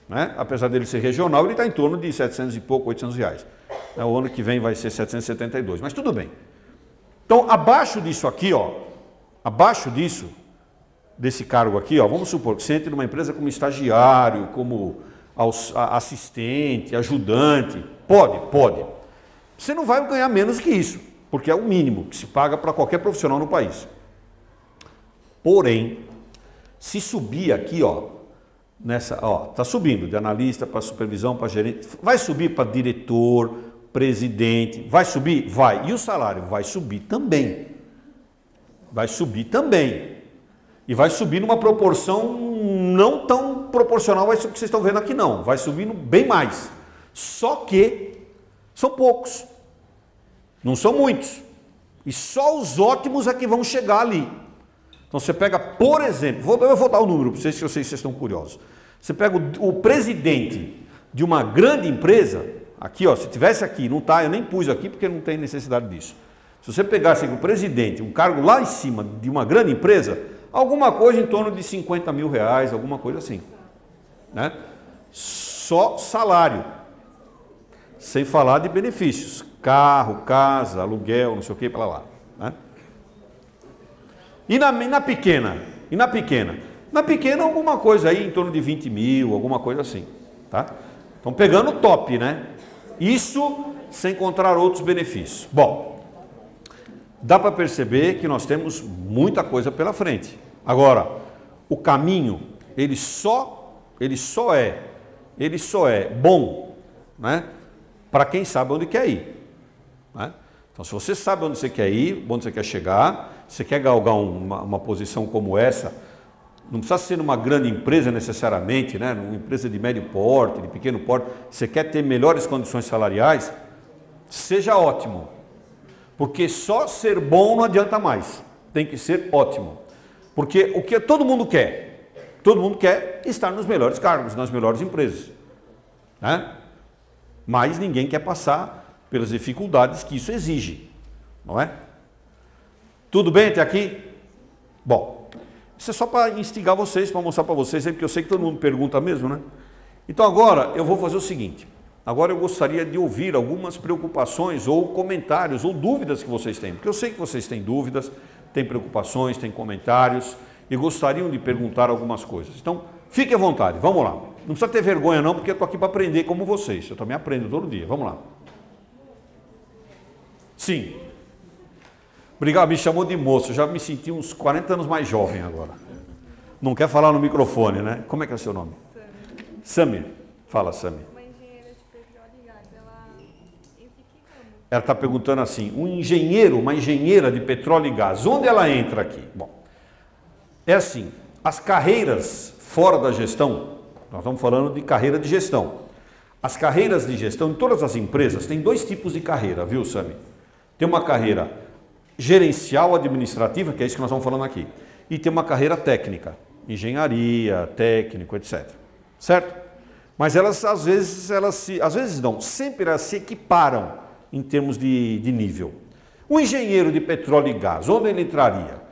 né? Apesar dele ser regional, ele está em torno de 700 e pouco, 800 reais. O ano que vem vai ser 772, mas tudo bem. Então, abaixo disso aqui, ó, abaixo disso, desse cargo aqui, ó, vamos supor que você entre numa empresa como estagiário, como assistente, ajudante, pode. Você não vai ganhar menos que isso, porque é o mínimo que se paga para qualquer profissional no país. Porém, se subir aqui, ó, nessa, ó, tá subindo de analista para supervisão, para gerente, vai subir para diretor, presidente, vai subir? Vai. E o salário? Vai subir também. Vai subir também. E vai subir numa proporção não tão proporcional a isso que vocês estão vendo aqui, não. Vai subindo bem mais. Só que são poucos. Não são muitos. E só os ótimos é que vão chegar ali. Então você pega, por exemplo, eu vou dar o número para vocês, se vocês estão curiosos. Você pega o presidente de uma grande empresa, aqui, ó, se tivesse aqui, não está, eu nem pus aqui porque não tem necessidade disso. Se você pegasse aqui o presidente, um cargo lá em cima de uma grande empresa, alguma coisa em torno de 50 mil reais, alguma coisa assim, né? Só salário, sem falar de benefícios, carro, casa, aluguel, não sei o que, para lá, né? E na pequena? Na pequena alguma coisa aí em torno de 20 mil, alguma coisa assim, tá? Estão pegando o top, né? Isso sem encontrar outros benefícios. Bom, dá para perceber que nós temos muita coisa pela frente. Agora, o caminho, ele só é bom, né, para quem sabe onde quer ir, né? Então, se você sabe onde você quer ir, onde você quer chegar, você quer galgar uma posição como essa, não precisa ser numa grande empresa necessariamente, né, numa empresa de médio porte, de pequeno porte, você quer ter melhores condições salariais, seja ótimo, porque só ser bom não adianta mais, tem que ser ótimo. Porque o que todo mundo quer? Todo mundo quer estar nos melhores cargos, nas melhores empresas, né? Mas ninguém quer passar pelas dificuldades que isso exige, não é? Tudo bem até aqui? Bom, isso é só para instigar vocês, para mostrar para vocês, porque eu sei que todo mundo pergunta mesmo, né? Então agora eu vou fazer o seguinte, agora eu gostaria de ouvir algumas preocupações ou comentários ou dúvidas que vocês têm, porque eu sei que vocês têm dúvidas, têm preocupações, têm comentários e gostariam de perguntar algumas coisas. Então, fique à vontade, vamos lá. Não precisa ter vergonha não, porque eu estou aqui para aprender como vocês. Eu também aprendo todo dia. Vamos lá. Sim. Obrigado, me chamou de moço. Eu já me senti uns 40 anos mais jovem agora. Não quer falar no microfone, né? Como é que é o seu nome? Sami. Fala, Sami. Uma engenheira de petróleo e gás, em que ramo? Ela está perguntando assim, um engenheiro, uma engenheira de petróleo e gás, onde ela entra aqui? Bom, é assim, as carreiras fora da gestão, nós estamos falando de carreira de gestão. As carreiras de gestão, em todas as empresas, tem dois tipos de carreira, viu, Sami? Tem uma carreira gerencial administrativa, que é isso que nós estamos falando aqui, e tem uma carreira técnica, engenharia, técnico, etc. Certo? Mas elas, às vezes não, sempre elas se equiparam em termos de nível. Um engenheiro de petróleo e gás, onde ele entraria?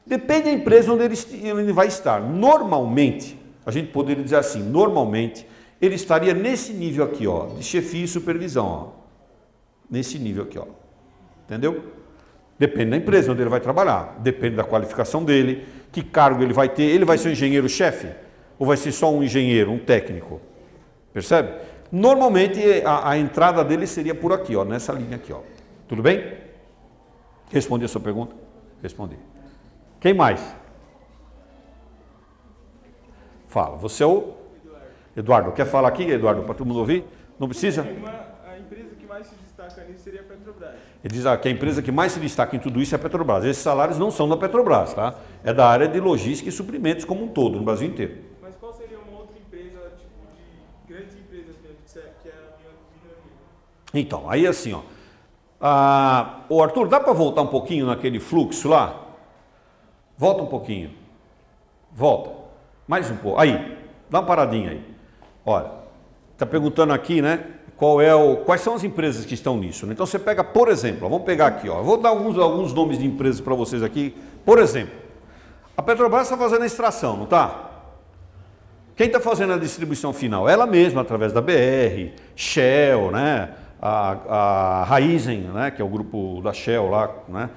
Depende da empresa onde ele vai estar. Normalmente, a gente poderia dizer assim, normalmente, ele estaria nesse nível aqui, ó, de chefia e supervisão, ó. nesse nível aqui, ó. Entendeu? Depende da empresa onde ele vai trabalhar, depende da qualificação dele, que cargo ele vai ter. Ele vai ser um engenheiro-chefe ou vai ser só um engenheiro, um técnico? Percebe? Normalmente a entrada dele seria por aqui, ó, nessa linha aqui, ó. Tudo bem? Respondi a sua pergunta? Respondi. Quem mais? Fala. Você é o Eduardo. Quer falar aqui, Eduardo, para todo mundo ouvir? Não precisa? A empresa que mais se destaca nisso seria a Petrobras. Ele diz que a empresa que mais se destaca em tudo isso é a Petrobras. Esses salários não são da Petrobras, tá? É da área de logística e suprimentos como um todo, no Brasil inteiro. Mas qual seria uma outra empresa, tipo, de grandes empresas mesmo, que é a minha opinião? Então, aí assim, ó. Ô Arthur, dá para voltar um pouquinho naquele fluxo lá? Volta um pouquinho. Volta. Mais um pouco. Aí, dá uma paradinha aí. Olha, está perguntando aqui, né? Quais são as empresas que estão nisso? Né? Então você pega, por exemplo, vamos pegar aqui, ó. Vou dar alguns nomes de empresas para vocês aqui. Por exemplo, a Petrobras está fazendo a extração, não está? Quem está fazendo a distribuição final? Ela mesma, através da BR, Shell, né? A Raízen, né? Que é o grupo da Shell lá, né?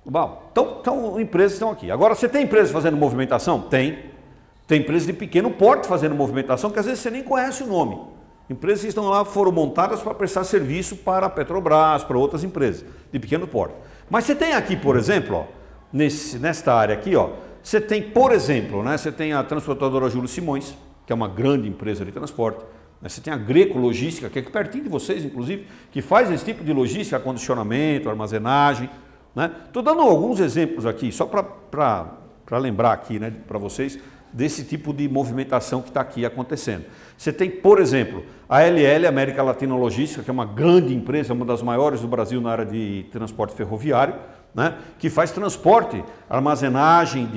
Bom, então empresas estão aqui. Agora, você tem empresas fazendo movimentação? Tem. Tem empresas de pequeno porte fazendo movimentação que às vezes você nem conhece o nome. Empresas que estão lá foram montadas para prestar serviço para a Petrobras, para outras empresas de pequeno porte. Mas você tem aqui, por exemplo, ó, nesta área aqui, ó, você tem, por exemplo, né, você tem a transportadora Júlio Simões, que é uma grande empresa de transporte. Né, você tem a Greco Logística, que é aqui pertinho de vocês, inclusive, que faz esse tipo de logística, acondicionamento, armazenagem. Estou dando alguns exemplos aqui, só para lembrar aqui, né, para vocês, desse tipo de movimentação que está aqui acontecendo. Você tem, por exemplo, a LL, América Latina Logística, que é uma grande empresa, uma das maiores do Brasil na área de transporte ferroviário, né, que faz transporte, armazenagem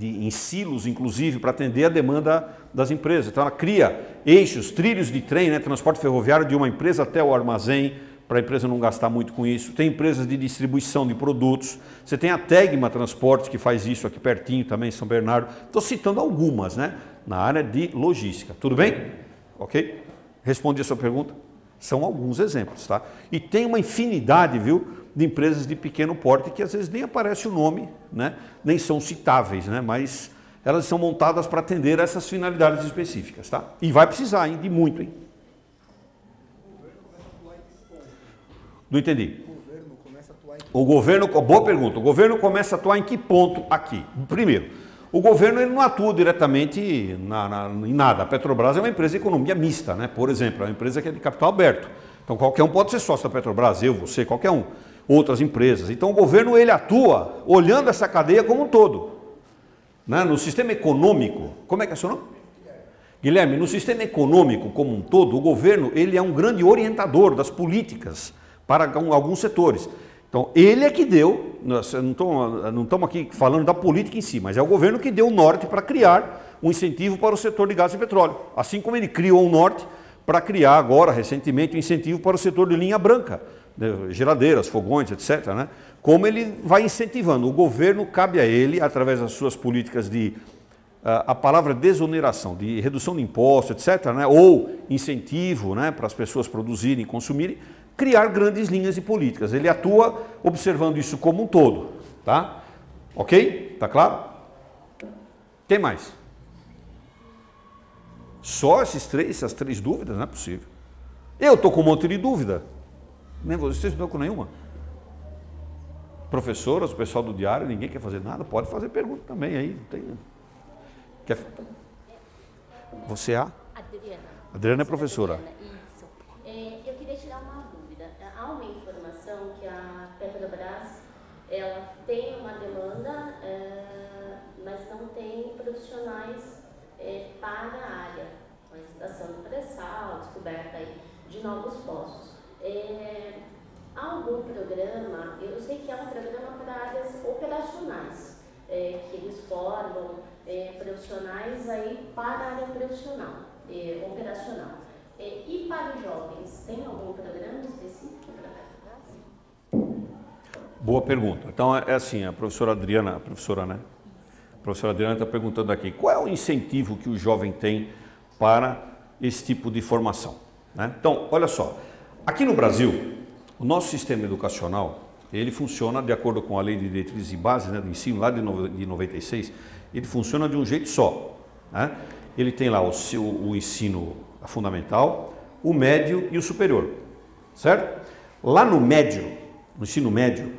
em silos, inclusive, para atender a demanda das empresas. Então ela cria eixos, trilhos de trem, né, transporte ferroviário de uma empresa até o armazém, para a empresa não gastar muito com isso. Tem empresas de distribuição de produtos. Você tem a Tegma Transportes, que faz isso aqui pertinho também, em São Bernardo. Estou citando algumas, né? Na área de logística. Tudo bem? Ok? Respondi a sua pergunta? São alguns exemplos, tá? E tem uma infinidade, viu, de empresas de pequeno porte que às vezes nem aparece o nome, né? Nem são citáveis, né? Mas elas são montadas para atender essas finalidades específicas, tá? E vai precisar, hein? De muito, hein? Não entendi. O governo, boa pergunta. O governo começa a atuar em que ponto aqui? Primeiro, o governo ele não atua diretamente em nada. A Petrobras é uma empresa de economia mista, né? Por exemplo, é uma empresa que é de capital aberto. Então qualquer um pode ser sócio da Petrobras, eu, você, qualquer um. Outras empresas. Então o governo ele atua olhando essa cadeia como um todo. Né? No sistema econômico, como é que é o seu nome? Guilherme, no sistema econômico como um todo, o governo ele é um grande orientador das políticas para alguns setores. Então, ele é que deu, não estamos aqui falando da política em si, mas é o governo que deu o norte para criar um incentivo para o setor de gás e petróleo. Assim como ele criou o norte para criar agora, recentemente, um incentivo para o setor de linha branca, geladeiras, fogões, etc. Né? Como ele vai incentivando. O governo, cabe a ele, através das suas políticas de a palavra desoneração, de redução de impostos, etc., né? Ou incentivo, né, para as pessoas produzirem e consumirem, criar grandes linhas de políticas. Ele atua observando isso como um todo, tá? Ok? Tá claro? Quem mais? Só essas três dúvidas? Não é possível. Eu estou com um monte de dúvida. Nem vocês não estão com nenhuma? Professoras, o pessoal do diário, ninguém quer fazer nada? Pode fazer pergunta também aí. Não tem... Quer... Você é a? Adriana. Adriana é professora. Isso. Eu queria tirar uma dúvida. Há uma informação que a Petrobras ela tem uma demanda, mas não tem profissionais para a área. A estação de pré-sal, descoberta aí de novos postos. Há algum programa, eu sei que há um programa para áreas operacionais, que eles formam profissionais aí para a área profissional, operacional. E para os jovens, tem algum programa específico para a Petrobras? Boa pergunta. Então é assim, a professora Adriana, né? A professora Adriana está perguntando aqui, qual é o incentivo que o jovem tem para esse tipo de formação? Né? Então, olha só, aqui no Brasil, O nosso sistema educacional, ele funciona de acordo com a Lei de Diretrizes e Bases, né, do ensino, lá de 96, ele funciona de um jeito só. Né? Ele tem lá o ensino fundamental, o médio e o superior, certo? Lá no médio, no ensino médio,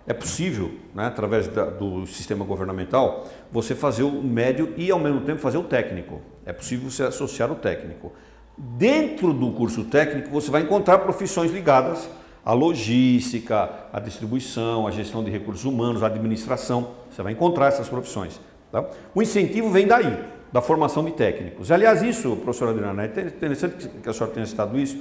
é possível, né, através do sistema governamental, você fazer o médio e ao mesmo tempo fazer o técnico. É possível você associar o técnico. Dentro do curso técnico você vai encontrar profissões ligadas à logística, à distribuição, à gestão de recursos humanos, à administração. Você vai encontrar essas profissões. Tá? O incentivo vem daí, da formação de técnicos. Aliás, isso, professora Adriana, é interessante que a senhora tenha citado isso,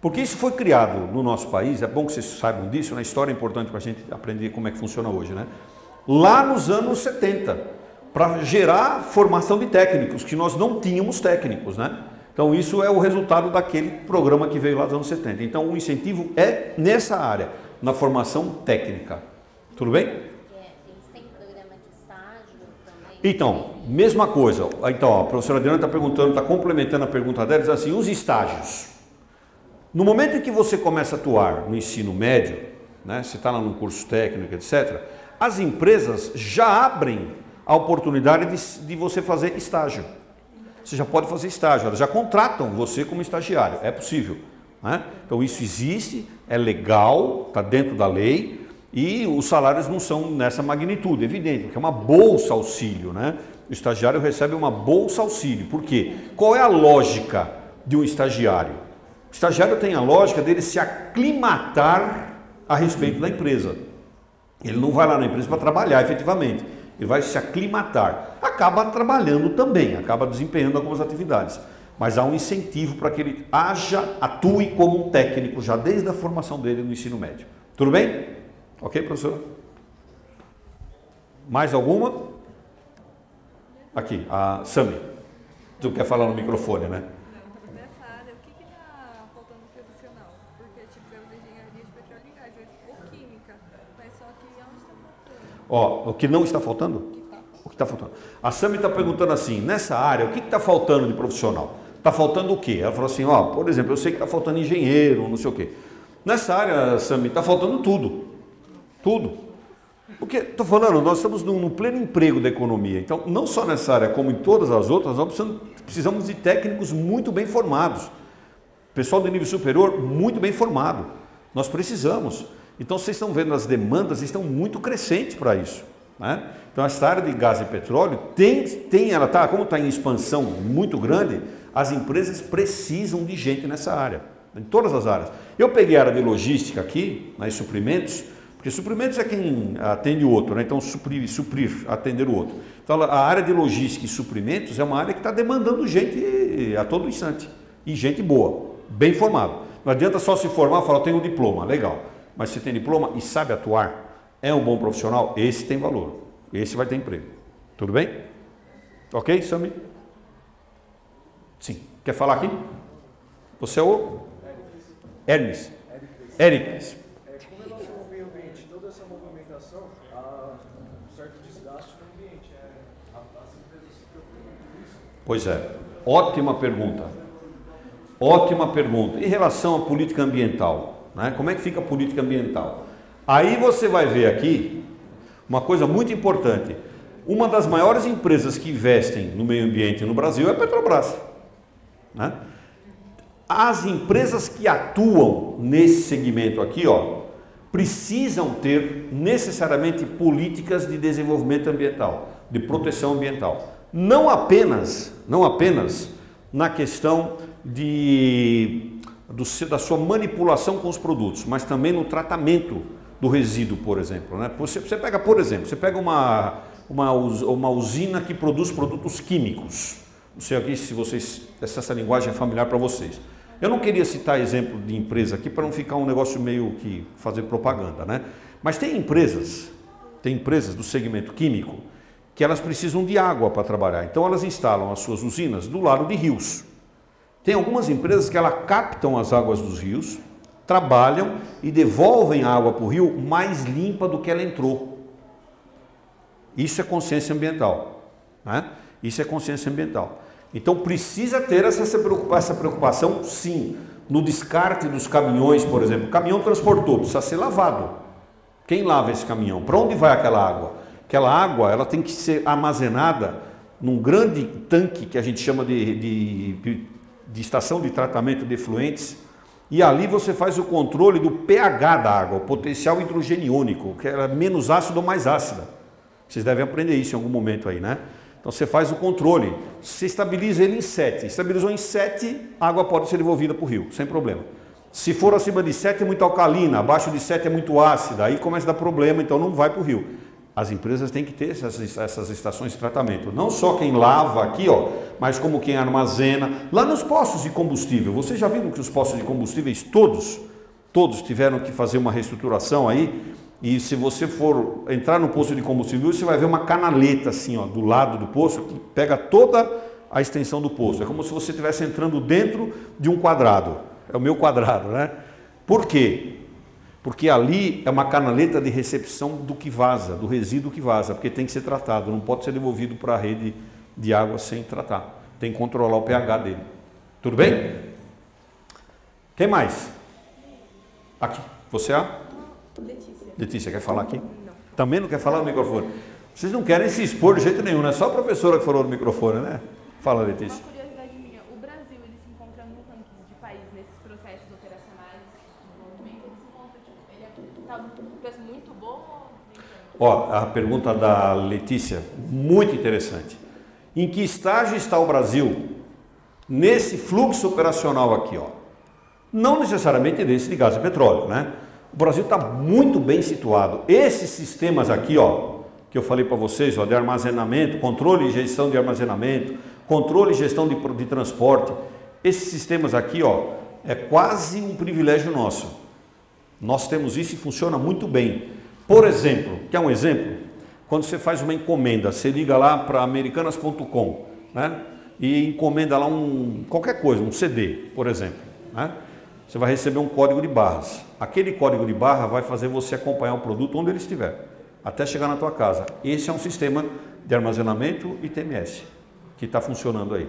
porque isso foi criado no nosso país, é bom que vocês saibam disso, na história é importante para a gente aprender como é que funciona hoje, né? Lá nos anos 70, para gerar formação de técnicos, que nós não tínhamos técnicos, né? Então isso é o resultado daquele programa que veio lá dos anos 70. Então o incentivo é nessa área, na formação técnica. Tudo bem? Eles têm programa de estágio também? Então, mesma coisa. Então, ó, a professora Adriana está perguntando, está complementando a pergunta dela, diz assim, os estágios. No momento em que você começa a atuar no ensino médio, né, você está lá no curso técnico, etc., as empresas já abrem a oportunidade de você fazer estágio. Você já pode fazer estágio, elas já contratam você como estagiário, é possível. Né? Então isso existe, é legal, está dentro da lei e os salários não são nessa magnitude, evidente, que é uma bolsa auxílio. Né? O estagiário recebe uma bolsa auxílio, por quê? Qual é a lógica de um estagiário? O estagiário tem a lógica dele se aclimatar a respeito da empresa. Ele não vai lá na empresa para trabalhar efetivamente, ele vai se aclimatar. Acaba trabalhando também, acaba desempenhando algumas atividades, mas há um incentivo para que ele atue como um técnico já desde a formação dele no ensino médio. Tudo bem? Ok, professor? Mais alguma? Aqui, a Sami. Tu quer falar no microfone, né? Nessa área, o que está faltando profissional? Porque tivemos engenharia de petróleo e gás, ou química, mas só que onde está faltando? Ó, o que não está faltando? O que está faltando? A Sami está perguntando assim, nessa área, o que está faltando de profissional? Está faltando o quê? Ela falou assim, ó, por exemplo, eu sei que está faltando engenheiro, não sei o quê. Nessa área, Sami, está faltando tudo. Tudo. Porque, estou falando, nós estamos no pleno emprego da economia. Então, não só nessa área, como em todas as outras, nós precisamos de técnicos muito bem formados. Pessoal de nível superior muito bem formado. Nós precisamos. Então, vocês estão vendo, as demandas estão muito crescentes para isso. Né? Então, essa área de gás e petróleo, ela tá, como está em expansão muito grande, as empresas precisam de gente nessa área, em todas as áreas. Eu peguei a área de logística aqui, nas suprimentos, porque suprimentos é quem atende o outro, né? Então suprir, atender o outro. Então a área de logística e suprimentos é uma área que está demandando gente a todo instante, e gente boa, bem formada. Não adianta só se formar e falar, eu tenho um diploma, legal. Mas se tem diploma e sabe atuar, é um bom profissional, esse tem valor, esse vai ter emprego. Tudo bem? Ok, Sami? Sim. Quer falar aqui? Você é o? Hermes. Eric. Com relação ao meio ambiente, toda essa movimentação, há um certo desgaste no ambiente. As empresas se preocupam com isso? Pois é. Ótima pergunta. Ótima pergunta. Em relação à política ambiental, né? Como é que fica a política ambiental? Aí você vai ver aqui uma coisa muito importante. Uma das maiores empresas que investem no meio ambiente no Brasil é a Petrobras. Né? As empresas que atuam nesse segmento aqui, ó, precisam ter necessariamente políticas de desenvolvimento ambiental, de proteção ambiental. Não apenas na questão da sua manipulação com os produtos, mas também no tratamento do resíduo, por exemplo. Né? Você pega, por exemplo, uma usina que produz produtos químicos. Não sei aqui se essa linguagem é familiar para vocês. Eu não queria citar exemplo de empresa aqui para não ficar um negócio meio que fazer propaganda, né? Mas tem empresas do segmento químico que elas precisam de água para trabalhar. Então elas instalam as suas usinas do lado de rios. Tem algumas empresas que elas captam as águas dos rios, trabalham e devolvem a água para o rio mais limpa do que ela entrou. Isso é consciência ambiental, né? Isso é consciência ambiental. Então precisa ter essa preocupação, sim, no descarte dos caminhões, por exemplo. O caminhão transportou, precisa ser lavado. Quem lava esse caminhão? Para onde vai aquela água? Aquela água, ela tem que ser armazenada num grande tanque que a gente chama de estação de tratamento de efluentes, e ali você faz o controle do pH da água, o potencial hidrogeniônico, que é menos ácido ou mais ácida. Vocês devem aprender isso em algum momento aí, né? Então você faz o controle, você estabiliza ele em 7, estabilizou em 7, a água pode ser devolvida para o rio, sem problema. Se for acima de 7 é muito alcalina, abaixo de 7 é muito ácida, aí começa a dar problema, então não vai para o rio. As empresas têm que ter essas estações de tratamento, não só quem lava aqui, ó, mas como quem armazena. Lá nos postos de combustível, vocês já viram que os postos de combustíveis todos tiveram que fazer uma reestruturação aí, e se você for entrar no posto de combustível, você vai ver uma canaleta assim, ó, do lado do posto, que pega toda a extensão do posto. É como se você estivesse entrando dentro de um quadrado. É o meu quadrado, né? Por quê? Porque ali é uma canaleta de recepção do que vaza, do resíduo que vaza, porque tem que ser tratado, não pode ser devolvido para a rede de água sem tratar. Tem que controlar o pH dele. Tudo bem? Quem mais? Aqui. Você é a? Letícia. Letícia, quer falar aqui? Não. Também não quer falar no microfone? Vocês não querem se expor de jeito nenhum, não é só a professora que falou no microfone, né? Fala, Letícia. Uma curiosidade minha, o Brasil, ele se encontra no ranking de país nesses processos operacionais de desenvolvimento, ele se encontra, tipo, ele está um preço muito bom ou nem tanto? Ó, a pergunta da Letícia, muito interessante. Em que estágio está o Brasil nesse fluxo operacional aqui, ó? Não necessariamente desse de gás e petróleo, né? O Brasil está muito bem situado. Esses sistemas aqui, ó, que eu falei para vocês, ó, de armazenamento, controle e gestão de armazenamento, controle e gestão de transporte, esses sistemas aqui, ó, é quase um privilégio nosso. Nós temos isso e funciona muito bem. Por exemplo, quer um exemplo? Quando você faz uma encomenda, você liga lá para americanas.com, né? E encomenda lá qualquer coisa, um CD, por exemplo, né? Você vai receber um código de barras. Aquele código de barra vai fazer você acompanhar o produto onde ele estiver, até chegar na tua casa. Esse é um sistema de armazenamento e TMS que está funcionando aí.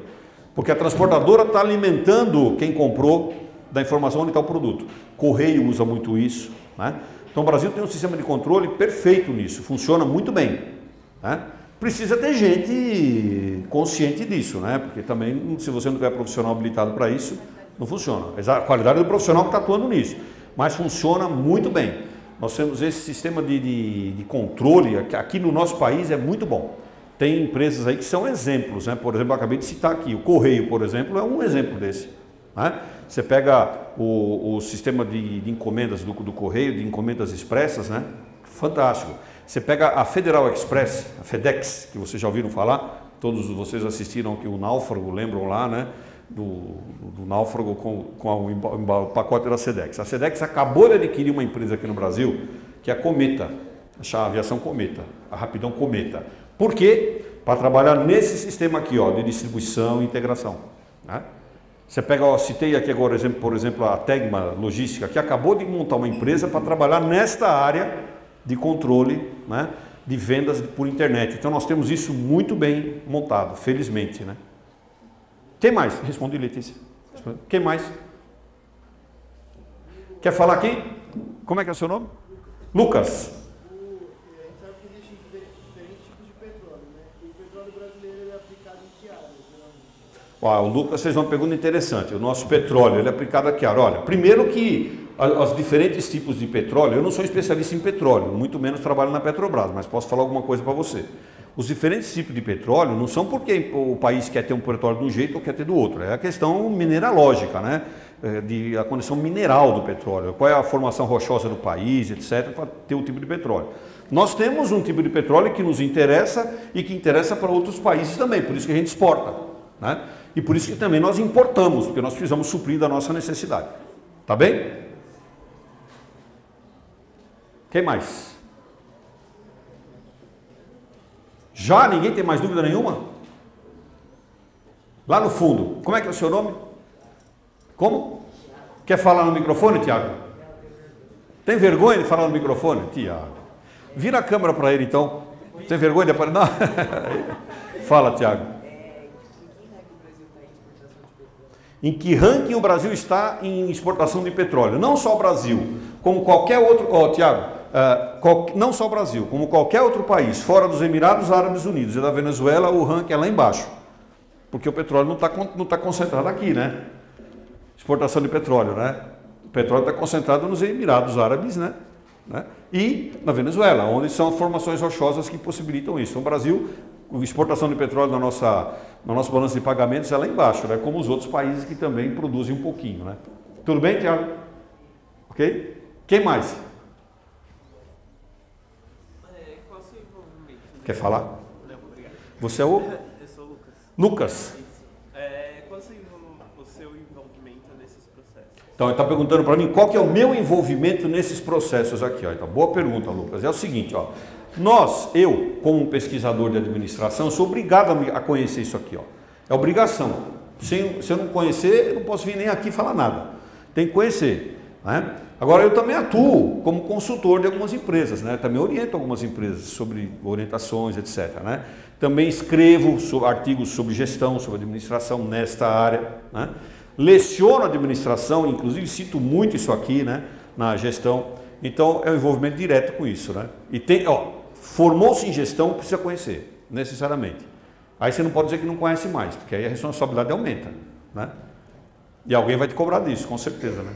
Porque a transportadora está alimentando quem comprou da informação onde está o produto. Correio usa muito isso, né? Então o Brasil tem um sistema de controle perfeito nisso, funciona muito bem, né? Precisa ter gente consciente disso, né? Porque também, se você não tiver profissional habilitado para isso, não funciona. A qualidade do profissional que está atuando nisso, mas funciona muito bem. Nós temos esse sistema de controle, aqui no nosso país é muito bom. Tem empresas aí que são exemplos, né? Por exemplo, eu acabei de citar aqui, o Correio, por exemplo, é um exemplo desse, né? Você pega o sistema de encomendas do Correio, de encomendas expressas, né? Fantástico. Você pega a Federal Express, a FedEx, que vocês já ouviram falar, todos vocês assistiram aqui o Náufrago, lembram lá, né? Do Náufrago com o pacote da Sedex. A Sedex acabou de adquirir uma empresa aqui no Brasil, que é a Cometa, a aviação Cometa, a Rapidão Cometa. Por quê? Para trabalhar nesse sistema aqui, ó, de distribuição e integração, né? Você pega, ó, citei aqui agora, por exemplo, a Tegma Logística, que acabou de montar uma empresa para trabalhar nesta área de controle, né, de vendas por internet. Então nós temos isso muito bem montado, felizmente, né? Quem mais? Respondi, Letícia. Quem mais? Quer falar aqui? Como é que é o seu nome? Lucas. A gente sabe que existem diferentes tipos de petróleo, né? E o petróleo brasileiro é aplicado em que área, geralmente? O Lucas fez uma pergunta interessante. O nosso petróleo, ele é aplicado a que área? Olha, primeiro que os diferentes tipos de petróleo, eu não sou especialista em petróleo, muito menos trabalho na Petrobras, mas posso falar alguma coisa para você. Os diferentes tipos de petróleo não são porque o país quer ter um petróleo de um jeito ou quer ter do outro. É a questão mineralógica, né? A condição mineral do petróleo. Qual é a formação rochosa do país, etc., para ter o tipo de petróleo. Nós temos um tipo de petróleo que nos interessa e que interessa para outros países também, por isso que a gente exporta, né? E por isso que também nós importamos, porque nós precisamos suprir da nossa necessidade. Tá bem? Quem mais? Já? Ninguém tem mais dúvida nenhuma? Lá no fundo, como é que é o seu nome? Como? Quer falar no microfone, Tiago? Tem vergonha de falar no microfone? Tiago. Vira a câmera para ele, então. Tem vergonha de aparecer? Não. Fala, Tiago. Em que ranking o Brasil está em exportação de petróleo? Não só o Brasil, como qualquer outro... Tiago, não só o Brasil, como qualquer outro país, fora dos Emirados Árabes Unidos e da Venezuela, o ranking é lá embaixo. Porque o petróleo não tá concentrado aqui, né? Exportação de petróleo, né? O petróleo está concentrado nos Emirados Árabes, né? E na Venezuela, onde são formações rochosas que possibilitam isso. No Brasil, a exportação de petróleo na nossa balança de pagamentos é lá embaixo, né? Como os outros países que também produzem um pouquinho, né? Tudo bem, Tiago? Ok? Quem mais? Qual é o seu envolvimento? Quer falar? Não, obrigado. Você é o? Eu sou o Lucas. Lucas. Qual é o seu envolvimento nesses processos? Então, ele está perguntando para mim qual que é o meu envolvimento nesses processos aqui. Ó. Então, boa pergunta, Lucas. É o seguinte, ó. Eu, como pesquisador de administração, sou obrigado a conhecer isso aqui. Ó. É obrigação. Se eu não conhecer, eu não posso vir nem aqui falar nada. Tem que conhecer. Né? Agora, eu também atuo como consultor de algumas empresas. Né? Também oriento algumas empresas sobre orientações, etc. Né? Também escrevo artigos sobre gestão, sobre administração nesta área. Né? Leciono administração, inclusive cito muito isso aqui, né? Na gestão. Então, é um envolvimento direto com isso. Né? E formou-se em gestão, precisa conhecer, necessariamente. Aí você não pode dizer que não conhece mais, porque aí a responsabilidade aumenta. Né? E alguém vai te cobrar disso, com certeza. Né?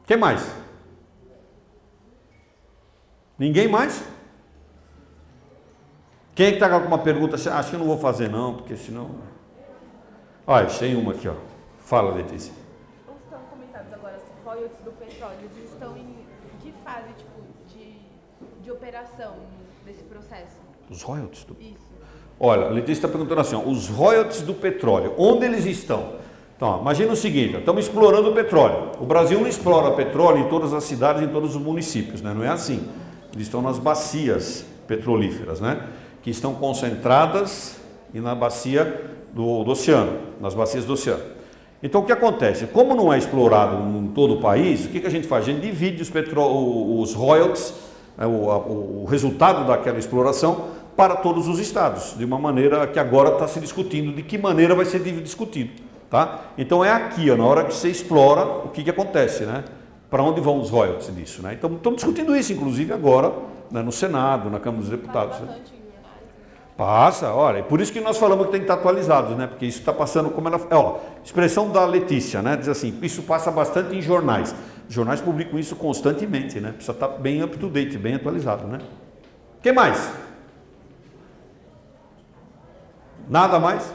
Quem mais? Ninguém mais? Quem é que está com alguma pergunta? Acho que eu não vou fazer não, porque senão... Olha, tem uma aqui, ó. Fala, Letícia. Os estão comentados agora, os royalties do petróleo, eles estão em que fase de operação nesse processo? Os royalties do... Isso. Olha, a Letícia está perguntando assim, ó, os royalties do petróleo, onde eles estão? Então, imagina o seguinte, ó, estamos explorando o petróleo. O Brasil não explora petróleo em todas as cidades, em todos os municípios, né? Não é assim. Eles estão nas bacias petrolíferas, né? Que estão concentradas e na bacia do oceano, nas bacias do oceano. Então, o que acontece? Como não é explorado em todo o país, o que a gente faz? A gente divide os royalties, o resultado daquela exploração, para todos os estados, de uma maneira que agora está se discutindo, de que maneira vai ser discutido. Tá? Então é aqui, ó, na hora que você explora, o que acontece, né? Para onde vão os royalties disso, né? Então estamos discutindo isso, inclusive agora, né, no Senado, na Câmara dos Deputados. Né? Passa, olha, é por isso que nós falamos que tem que estar atualizado, né? Porque isso está passando como ela... Ó, expressão da Letícia, né? Diz assim, isso passa bastante em jornais. Os jornais publicam isso constantemente, né? Precisa estar bem up to date, bem atualizado, né? O que mais? Nada mais?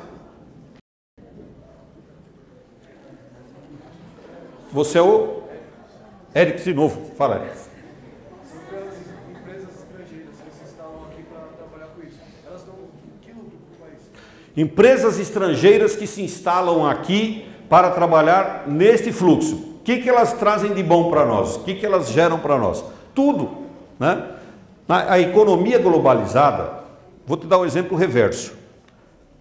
Você é o Eric de novo. Fala, Eric. Sobre as empresas estrangeiras que se instalam aqui para trabalhar com isso, elas dão que lucro para o país? Empresas estrangeiras que se instalam aqui para trabalhar neste fluxo. O que elas trazem de bom para nós? O que elas geram para nós? Tudo. Né? A economia globalizada, vou te dar um exemplo reverso.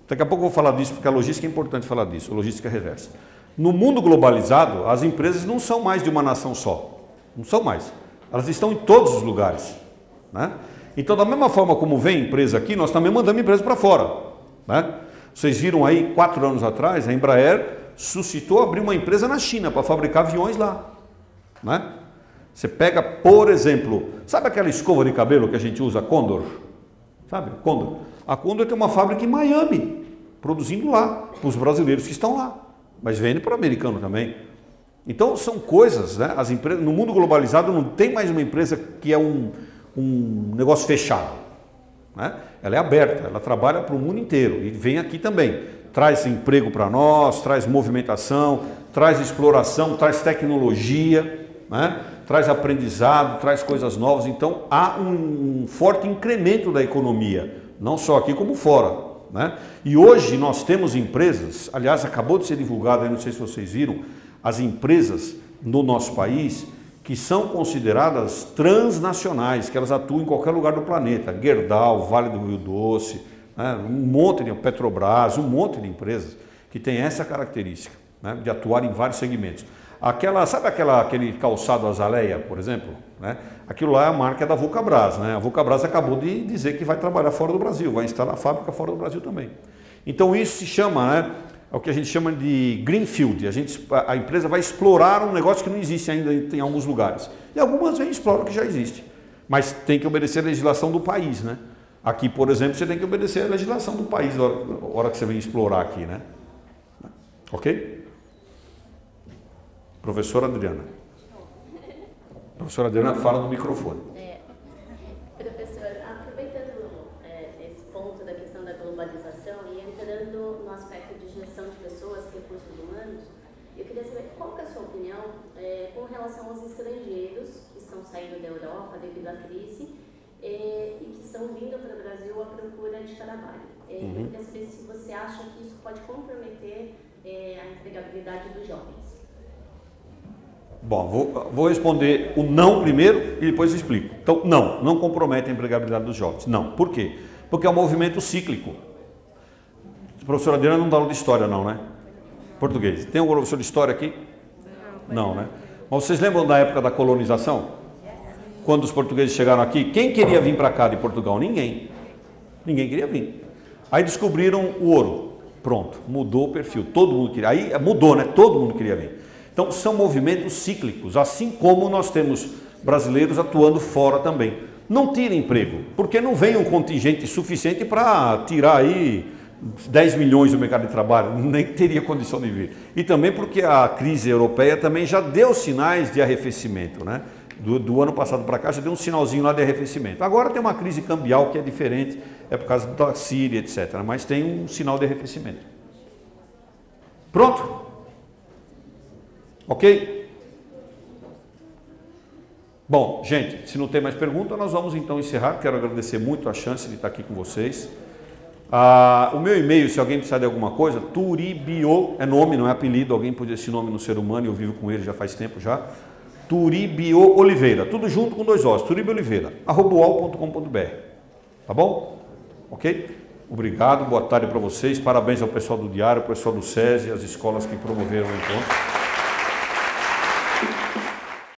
Daqui a pouco eu vou falar disso, porque a logística é importante falar disso, a logística reversa. No mundo globalizado, as empresas não são mais de uma nação só. Não são mais. Elas estão em todos os lugares. Né? Então, da mesma forma como vem empresa aqui, nós também mandamos empresa para fora. Né? Vocês viram aí, 4 anos atrás, a Embraer suscitou abrir uma empresa na China para fabricar aviões lá. Né? Você pega, por exemplo, sabe aquela escova de cabelo que a gente usa, Condor? Sabe, Condor? A Condor tem uma fábrica em Miami, produzindo lá, para os brasileiros que estão lá. Mas vende para o americano também. Então são coisas, né? As empresas, no mundo globalizado não tem mais uma empresa que é um negócio fechado. Né? Ela é aberta, ela trabalha para o mundo inteiro e vem aqui também. Traz emprego para nós, traz movimentação, traz exploração, traz tecnologia, né? Traz aprendizado, traz coisas novas. Então há um forte incremento da economia, não só aqui como fora. Né? E hoje nós temos empresas, aliás, acabou de ser divulgado, não sei se vocês viram, as empresas no nosso país que são consideradas transnacionais, que elas atuam em qualquer lugar do planeta. Gerdau, Vale do Rio Doce, né? Um monte de Petrobras, um monte de empresas que tem essa característica, né? De atuar em vários segmentos. Sabe aquele calçado Azaleia, por exemplo? Né? Aquilo lá é a marca da Vulcabras. Né? A Vulcabras acabou de dizer que vai trabalhar fora do Brasil, vai instalar a fábrica fora do Brasil também. Então isso se chama, né, é o que a gente chama de greenfield. A empresa vai explorar um negócio que não existe ainda em alguns lugares. E algumas vezes exploram o que já existe. Mas tem que obedecer a legislação do país, né? Aqui, por exemplo, você tem que obedecer a legislação do país na hora que você vem explorar aqui, né? Ok? Professora Adriana. Professora Adriana, fala no microfone. Professor, aproveitando esse ponto da questão da globalização e entrando no aspecto de gestão de pessoas, recursos humanos, eu queria saber qual que é a sua opinião com relação aos estrangeiros que estão saindo da Europa devido à crise e que estão vindo para o Brasil à procura de trabalho. Eu queria saber se você acha que isso pode comprometer a empregabilidade dos jovens. Bom, vou responder o não primeiro e depois explico. Então, não compromete a empregabilidade dos jovens. Não. Por quê? Porque é um movimento cíclico. A professora Adriana não dá aula de história não, né? Português. Tem um professor de história aqui? Não, né? Mas vocês lembram da época da colonização? Quando os portugueses chegaram aqui, quem queria vir para cá de Portugal? Ninguém. Ninguém queria vir. Aí descobriram o ouro. Pronto, mudou o perfil. Todo mundo queria. Aí mudou, né? Todo mundo queria vir. Então, são movimentos cíclicos, assim como nós temos brasileiros atuando fora também. Não tira emprego, porque não vem um contingente suficiente para tirar aí 10 milhões do mercado de trabalho, nem teria condição de vir. E também porque a crise europeia também já deu sinais de arrefecimento, né? Do ano passado para cá já deu um sinalzinho lá de arrefecimento. Agora tem uma crise cambial que é diferente, é por causa da Síria, etc. Mas tem um sinal de arrefecimento. Pronto? Ok? Bom, gente, se não tem mais pergunta, nós vamos então encerrar. Quero agradecer muito a chance de estar aqui com vocês. O meu e-mail, se alguém precisar de alguma coisa, Turibio, é nome, não é apelido, alguém pôs esse nome no ser humano, eu vivo com ele já faz tempo já. Turibio Oliveira, tudo junto com 2 Os, Turibio Oliveira, @uol.com.br. Tá bom? Ok? Obrigado, boa tarde para vocês, parabéns ao pessoal do Diário, ao pessoal do SESI, as escolas que promoveram o encontro.